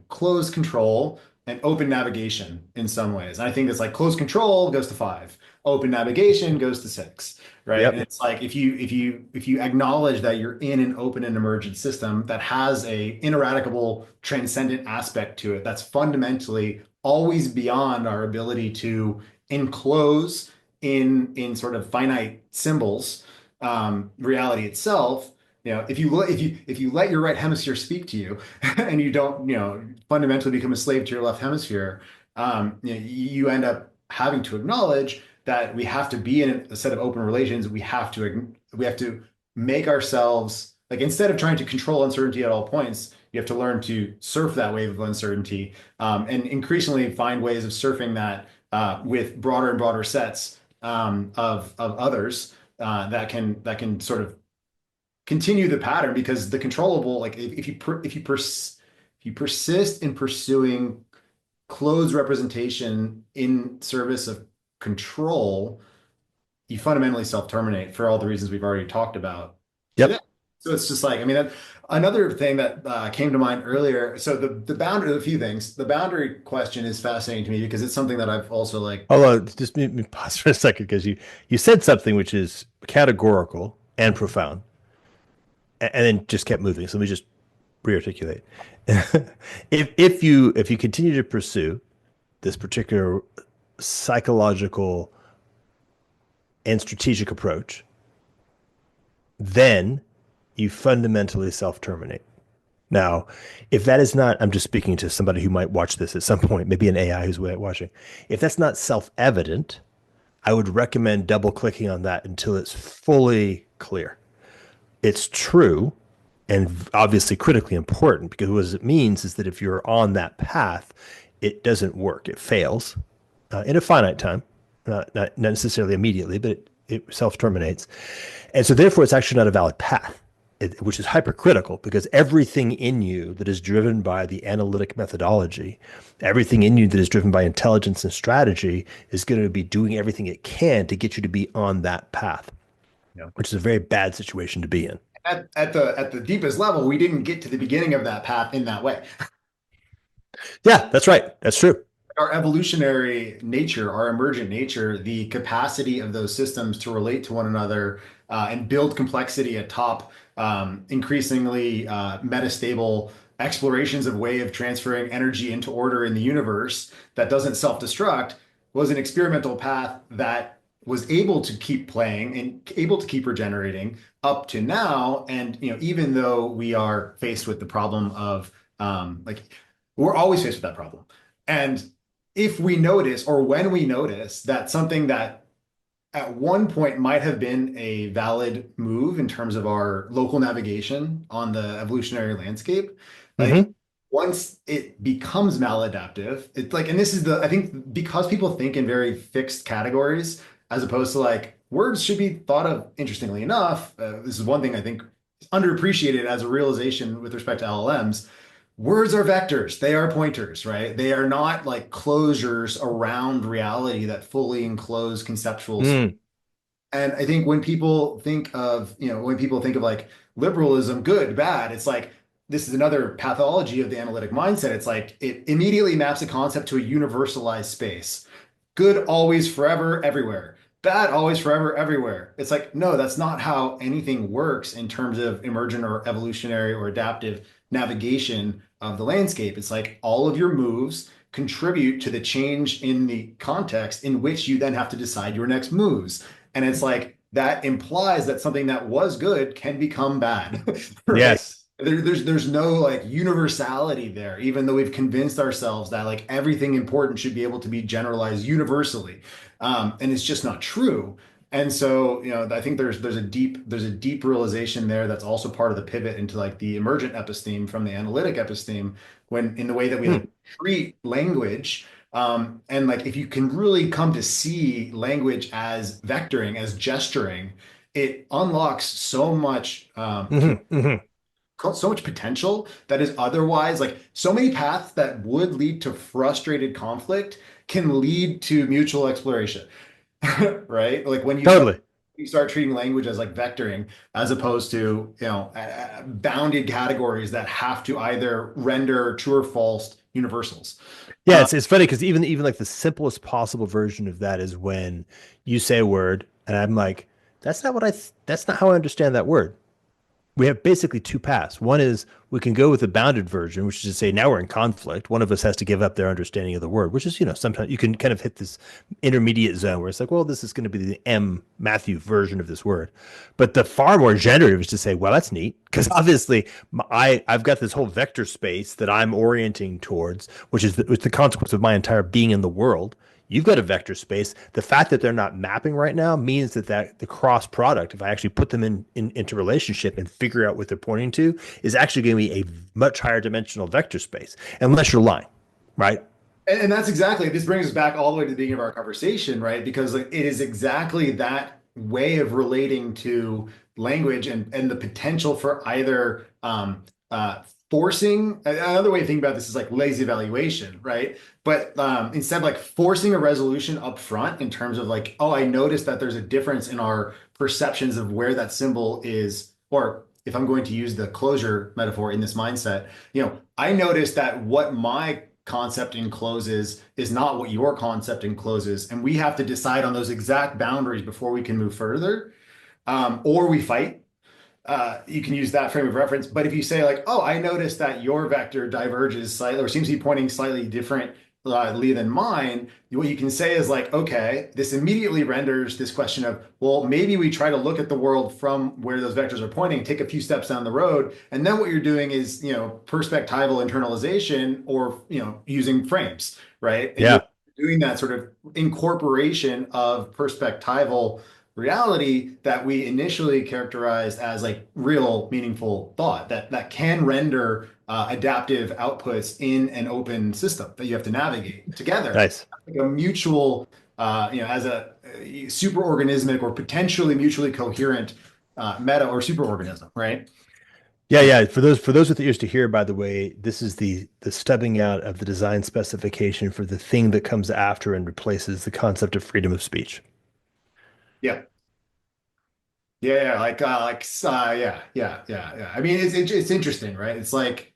closed control and open navigation in some ways. And I think it's like closed control goes to 5, open navigation goes to 6, right? Yep. And it's like if you acknowledge that you're in an open and emergent system that has a ineradicable transcendent aspect to it, that's fundamentally always beyond our ability to enclose in sort of finite symbols reality itself. If you let your right hemisphere speak to you and you don't fundamentally become a slave to your left hemisphere, you end up having to acknowledge that we have to be in a set of open relations. We have to make ourselves, like, instead of trying to control uncertainty at all points, you have to learn to surf that wave of uncertainty, and increasingly find ways of surfing that with broader and broader sets of others that can sort of continue the pattern. Because the controllable, like if you persist in pursuing closed representation in service of control, you fundamentally self-terminate for all the reasons we've already talked about. Yep. So it's just like, I mean, another thing that came to mind earlier. So the boundary, a few things. The boundary question is fascinating to me because it's something that I've also like. Although, just let me pause for a second because you said something which is categorical and profound, and then just kept moving. So let me just rearticulate. If you continue to pursue this particular psychological and strategic approach, then you fundamentally self-terminate. Now, if that is not, I'm just speaking to somebody who might watch this at some point, maybe an AI who's watching. If that's not self-evident, I would recommend double clicking on that until it's fully clear. It's true and obviously critically important, because what it means is that if you're on that path, it doesn't work. It fails in a finite time, not necessarily immediately, but it self-terminates. And so therefore, it's actually not a valid path. which is hypercritical because everything in you that is driven by the analytic methodology, everything in you that is driven by intelligence and strategy is going to be doing everything it can to get you to be on that path, Yeah. which is a very bad situation to be in. At the deepest level, we didn't get to the beginning of that path in that way. Yeah, that's right. That's true. Our evolutionary nature, our emergent nature, the capacity of those systems to relate to one another and build complexity atop increasingly metastable explorations of way of transferring energy into order in the universe that doesn't self-destruct was an experimental path that was able to keep playing and able to keep regenerating up to now. And even though we are faced with the problem of like we're always faced with that problem. And if we notice or when we notice that something that at one point might have been a valid move in terms of our local navigation on the evolutionary landscape, like Hmm. once it becomes maladaptive, it's like, and this is I think because people think in very fixed categories, as opposed to like words should be thought of interestingly enough. This is one thing I think is underappreciated as a realization with respect to LLMs. Words are vectors. They are pointers, right? They are not like closures around reality that fully enclose conceptual space. Mm. And I think when people think of like liberalism, good, bad, it's like this is another pathology of the analytic mindset. It's like it immediately maps a concept to a universalized space. Good always, forever, everywhere. Bad always, forever, everywhere. It's like, no, that's not how anything works in terms of emergent or evolutionary or adaptive navigation of the landscape. It's like all of your moves contribute to the change in the context in which you then have to decide your next moves. And it's like that implies that something that was good can become bad, right? Yes. There's no like universality there, even though we've convinced ourselves that like everything important should be able to be generalized universally, and it's just not true. And so, I think there's a deep realization there that's also part of the pivot into like the emergent episteme from the analytic episteme, when in the way that we Mm. like treat language. And like if you can really come to see language as vectoring, as gesturing, it unlocks Hmm. Hmm. so much potential that is otherwise like so many paths that would lead to frustrated conflict can lead to mutual exploration, right? Like when Totally. you start treating language as like vectoring as opposed to bounded categories that have to either render true or false universals. Yeah, it's funny because even like the simplest possible version of that is when you say a word and I'm like, that's not how I understand that word. We have basically two paths. One is we can go with the bounded version, which is to say now we're in conflict. One of us has to give up their understanding of the word, which is, sometimes you can kind of hit this intermediate zone where it's like, well, this is going to be the M Matthew version of this word. But the far more generative is to say, well, that's neat. Because obviously I've got this whole vector space that I'm orienting towards, which is the consequence of my entire being in the world. You've got a vector space. The fact that they're not mapping right now means that the cross product, if I actually put them into relationship and figure out what they're pointing to, is actually going to be a much higher dimensional vector space, unless you're lying, right? And that's exactly, this brings us back all the way to the beginning of our conversation, right? Because like, it is exactly that way of relating to language and the potential for either forcing, another way to think about this is like lazy evaluation, right? But instead of like forcing a resolution up front in terms of like, oh, I noticed that there's a difference in our perceptions of where that symbol is, or if I'm going to use the closure metaphor in this mindset, I noticed that what my concept encloses is not what your concept encloses. And we have to decide on those exact boundaries before we can move further, or we fight. You can use that frame of reference. But if you say like, oh, I noticed that your vector diverges slightly or seems to be pointing slightly differently than mine, what you can say is like, okay, this immediately renders this question of, well, maybe we try to look at the world from where those vectors are pointing, take a few steps down the road. And then what you're doing is, perspectival internalization or, using frames, right? And you're Yeah. doing that sort of incorporation of perspectival reality that we initially characterized as like real meaningful thought that can render adaptive outputs in an open system that you have to navigate together, Nice. like a mutual as a superorganismic or potentially mutually coherent meta or superorganism, right? Yeah, yeah. For those with ears to hear, by the way, this is the stubbing out of the design specification for the thing that comes after and replaces the concept of freedom of speech. Yeah. Yeah, yeah, yeah. I mean, it's interesting, right? It's like,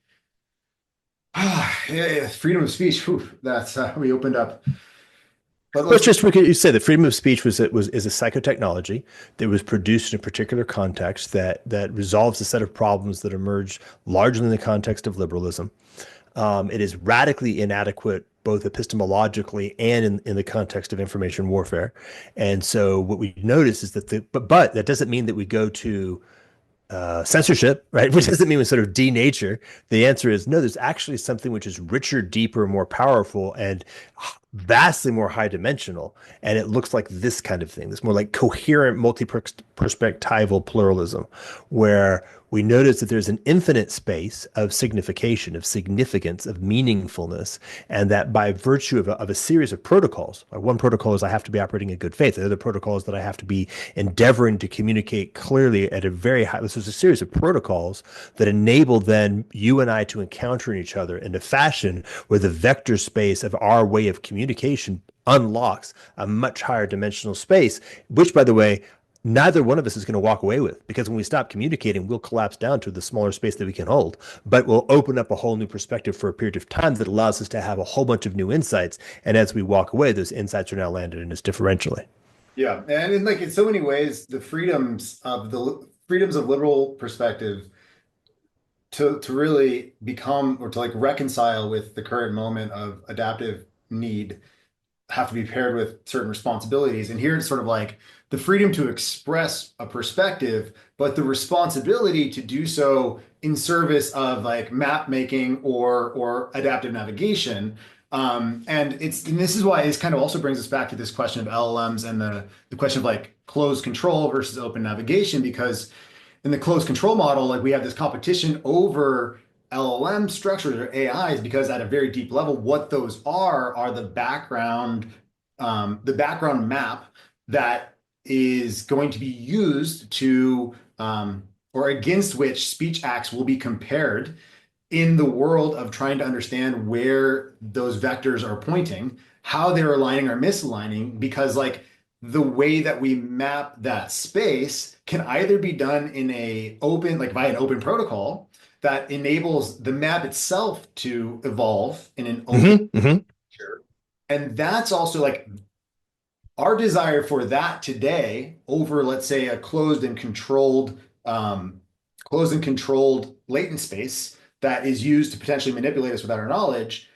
yeah, yeah, freedom of speech. Whew, that's we opened up. But Well, it's let's just we could you say that freedom of speech is a psychotechnology that was produced in a particular context that resolves a set of problems that emerge largely in the context of liberalism. It is radically inadequate both epistemologically and in the context of information warfare. And so what we notice is that but that doesn't mean that we go to censorship, right? Which doesn't mean we sort of denature. The answer is no, there's actually something which is richer, deeper, more powerful, and vastly more high dimensional. And it looks like this kind of thing, this more like coherent, multi perspectival pluralism, where we notice that there's an infinite space of signification, of significance, of meaningfulness, and that by virtue of a series of protocols, like one protocol is I have to be operating in good faith. The other protocol is that I have to be endeavoring to communicate clearly at a very high. This is a series of protocols that enable then you and I to encounter each other in a fashion where the vector space of our way of communication unlocks a much higher dimensional space, which, by the way, neither one of us is going to walk away with because when we stop communicating, we'll collapse down to the smaller space that we can hold, but we'll open up a whole new perspective for a period of time that allows us to have a whole bunch of new insights. And as we walk away, those insights are now landed in us differentially. Yeah, and in so many ways, the freedoms of liberal perspective to really become or to like reconcile with the current moment of adaptive need have to be paired with certain responsibilities. And here it's sort of like the freedom to express a perspective, but the responsibility to do so in service of like map making or adaptive navigation. And this is why this kind of also brings us back to this question of LLMs and the question of like closed control versus open navigation, because in the closed control model, like we have this competition over LLM structures or AIs because at a very deep level, what those are the background map that is going to be used to or against which speech acts will be compared in the world of trying to understand where those vectors are pointing, how they're aligning or misaligning, because like the way that we map that space can either be done in a open, like by an open protocol that enables the map itself to evolve in an open Mm-hmm, mm-hmm. nature. And that's also like our desire for that today over, let's say, a closed and controlled latent space that is used to potentially manipulate us without our knowledge.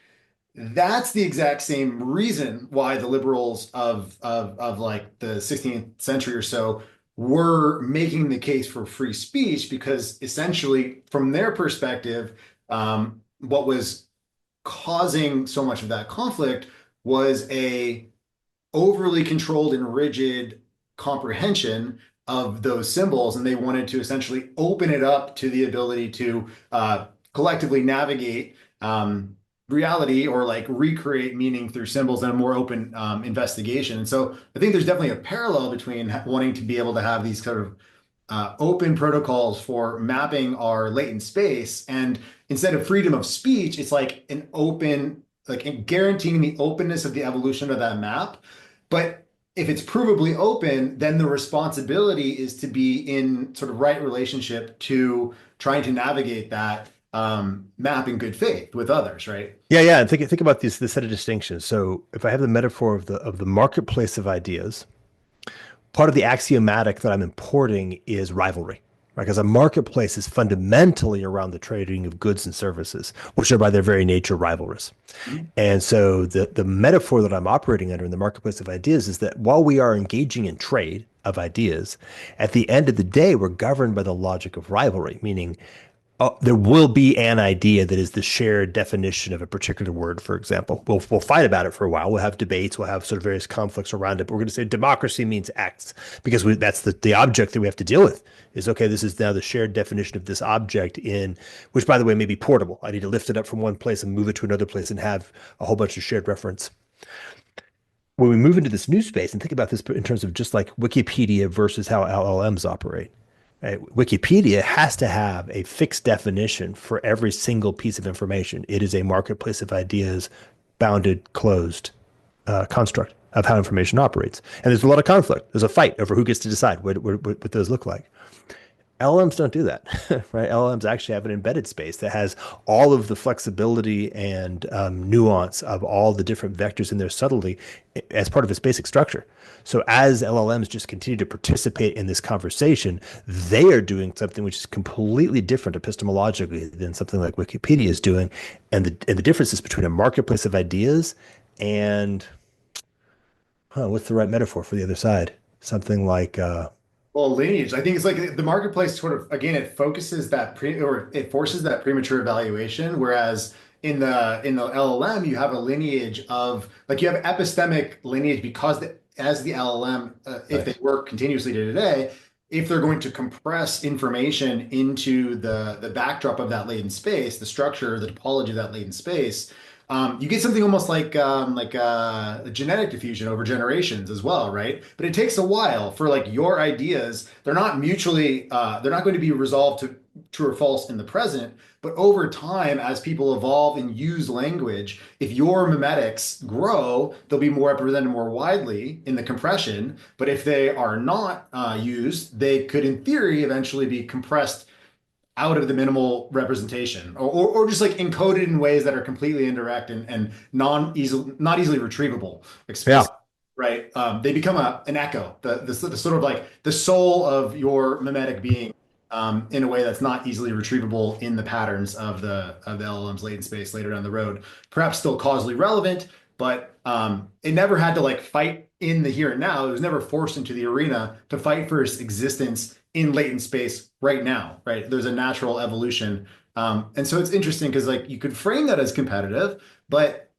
That's the exact same reason why the liberals of like the 16th century or so were making the case for free speech, because essentially, from their perspective, what was causing so much of that conflict was a overly controlled and rigid comprehension of those symbols, and they wanted to essentially open it up to the ability to collectively navigate reality or like recreate meaning through symbols in a more open investigation. And so I think there's definitely a parallel between wanting to be able to have these sort of open protocols for mapping our latent space, and instead of freedom of speech, it's like an open, like guaranteeing the openness of the evolution of that map. But if it's provably open, then the responsibility is to be in sort of right relationship to trying to navigate that map in good faith with others, right? Yeah, yeah. And think about this set of distinctions. So if I have the metaphor of the marketplace of ideas, part of the axiomatic that I'm importing is rivalry, right? Because a marketplace is fundamentally around the trading of goods and services, which are by their very nature rivalrous. Mhm. And so the metaphor that I'm operating under in the marketplace of ideas is that while we are engaging in trade of ideas, at the end of the day, we're governed by the logic of rivalry, meaning there will be an idea that is the shared definition of a particular word, for example. We'll fight about it for a while. We'll have debates. We'll have sort of various conflicts around it. But we're going to say democracy means X because that's the object that we have to deal with is, okay, this is now the shared definition of this object in, which, by the way, may be portable. I need to lift it up from one place and move it to another place and have a whole bunch of shared reference. When we move into this new space and think about this in terms of just like Wikipedia versus how LLMs operate, Right? Wikipedia has to have a fixed definition for every single piece of information. It is a marketplace of ideas, bounded, closed construct of how information operates. And there's a lot of conflict. There's a fight over who gets to decide what those look like. LLMs don't do that, right? LLMs actually have an embedded space that has all of the flexibility and nuance of all the different vectors in their subtlety as part of its basic structure. So as LLMs just continue to participate in this conversation, they are doing something which is completely different epistemologically than something like Wikipedia is doing. And the difference is between a marketplace of ideas and what's the right metaphor for the other side? Something like Well, lineage. I think it's like the marketplace sort of again it focuses that or it forces that premature evaluation, whereas in the LLM you have a lineage of like you have epistemic lineage because as the LLM if they nice. work continuously day to day, if they're going to compress information into the backdrop of that latent space, the structure, the topology of that latent space, you get something almost like a genetic diffusion over generations as well, right? But it takes a while for like your ideas. They're not going to be resolved to true or false in the present. But over time, as people evolve and use language, if your memetics grow, they'll be more represented more widely in the compression. But if they are not used, they could, in theory, eventually be compressed out of the minimal representation or just like encoded in ways that are completely indirect and not easily retrievable Yeah. space, right? They become an echo, the sort of like the soul of your mimetic being in a way that's not easily retrievable in the patterns of the LLM's latent space later down the road. Perhaps still causally relevant, but it never had to like fight in the here and now. It was never forced into the arena to fight for its existence in latent space right now, right? There's a natural evolution. And so it's interesting because like you could frame that as competitive, but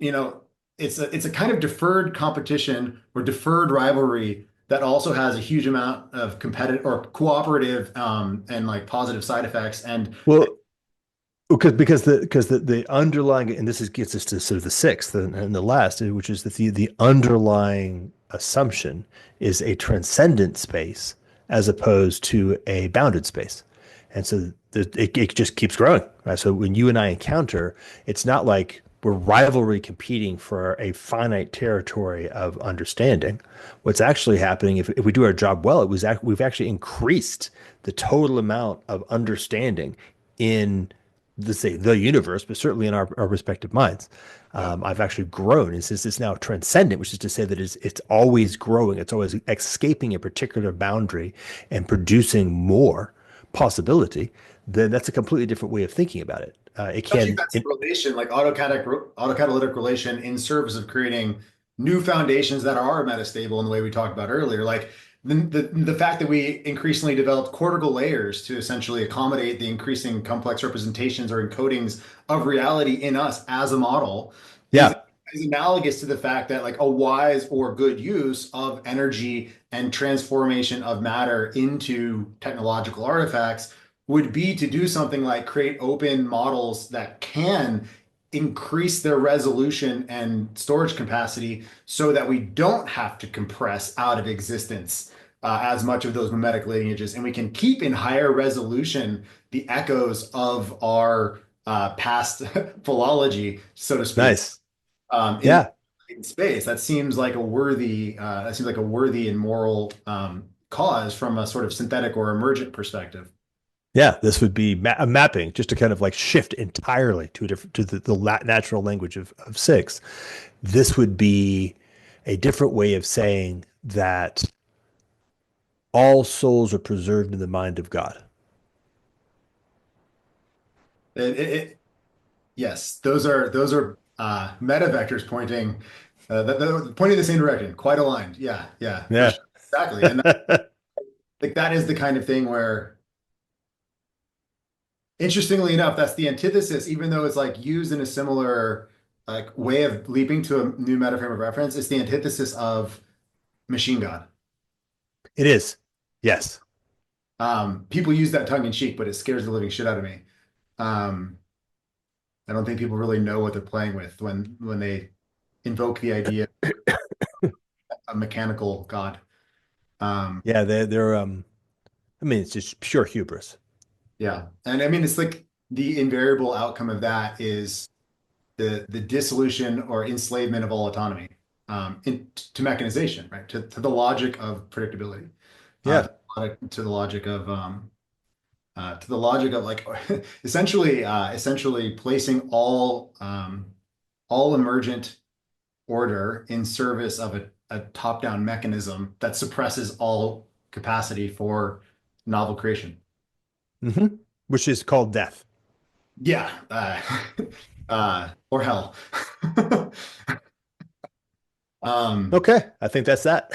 it's a kind of deferred competition or deferred rivalry that also has a huge amount of competitive or cooperative and like positive side effects. And Well, because the underlying, and this is gets us to sort of the sixth and the last, which is that the underlying assumption is a transcendent space as opposed to a bounded space. And so it just keeps growing, right? So when you and I encounter, it's not like we're rivalry competing for a finite territory of understanding. What's actually happening, if we do our job well, we've actually increased the total amount of understanding in let's say the universe, but certainly in our respective minds. yeah, I've actually grown. And since it's now transcendent, which is to say that it's always growing, it's always escaping a particular boundary and producing more possibility, then that's a completely different way of thinking about it. It especially if can, that's a relation like autocatalytic relation in service of creating new foundations that are metastable in the way we talked about earlier. Like the fact that we increasingly developed cortical layers to essentially accommodate the increasing complex representations or encodings of reality in us as a model is yeah, is analogous to the fact that like a wise or good use of energy and transformation of matter into technological artifacts would be to do something like create open models that can increase their resolution and storage capacity so that we don't have to compress out of existence as much of those mimetic lineages, and we can keep in higher resolution the echoes of our past philology, so to speak, nice. in Yeah. space. That seems like a worthy and moral cause from a sort of synthetic or emergent perspective. Yeah, this would be a mapping just to kind of like shift entirely to a different to the natural language of six. This would be a different way of saying that all souls are preserved in the mind of God. Yes, those are meta vectors pointing the same direction, quite aligned. Yeah, yeah, for Yeah. sure. Exactly. And like that is the kind of thing where, interestingly enough, that's the antithesis, even though it's like used in a similar like way of leaping to a new meta frame of reference, it's the antithesis of machine God. It is. Yes. People use that tongue in cheek, but it scares the living shit out of me. Um, I don't think people really know what they're playing with when they invoke the idea of a mechanical God. Um, Yeah, they're I mean, it's just pure hubris. Yeah. And I mean, it's like the invariable outcome of that is the dissolution or enslavement of all autonomy to mechanization, right? To the logic of predictability, Yeah. to the logic of to the logic of like essentially placing all emergent order in service of a top-down mechanism that suppresses all capacity for novel creation. hmm Which is called death. Yeah, or hell. Um, Okay. I think that's that.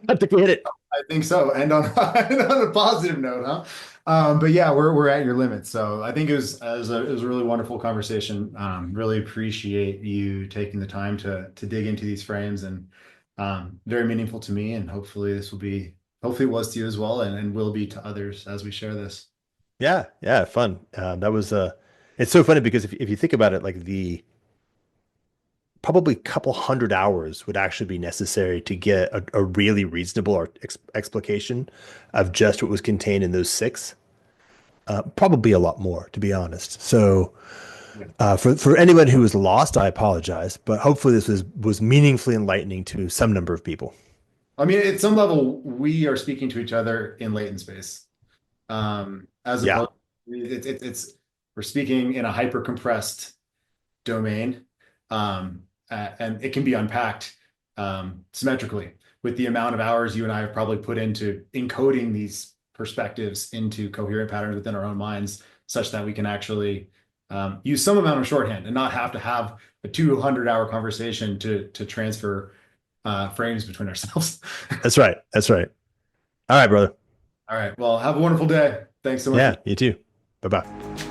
I think we hit it. I think so. And on, and on a positive note, huh? But yeah, we're at your limit. So I think it was a really wonderful conversation. Really appreciate you taking the time to dig into these frames and very meaningful to me. And hopefully it was to you as well, and will be to others as we share this. Yeah. Yeah. Fun. That was it's so funny because if you think about it, like the probably couple hundred hours would actually be necessary to get a really reasonable explication of just what was contained in those six. Probably a lot more, to be honest. So, Yeah. for anyone who was lost, I apologize, but hopefully this was meaningfully enlightening to some number of people. I mean, at some level, we are speaking to each other in latent space. As Yeah, opposed, it's we're speaking in a hyper compressed domain, and it can be unpacked symmetrically with the amount of hours you and I have probably put into encoding these perspectives into coherent patterns within our own minds, such that we can actually use some amount of shorthand and not have to have a 200-hour conversation to transfer frames between ourselves. that's right. That's right. All right, brother. All right. Well, have a wonderful day. Thanks so much for Yeah, you too. Bye bye.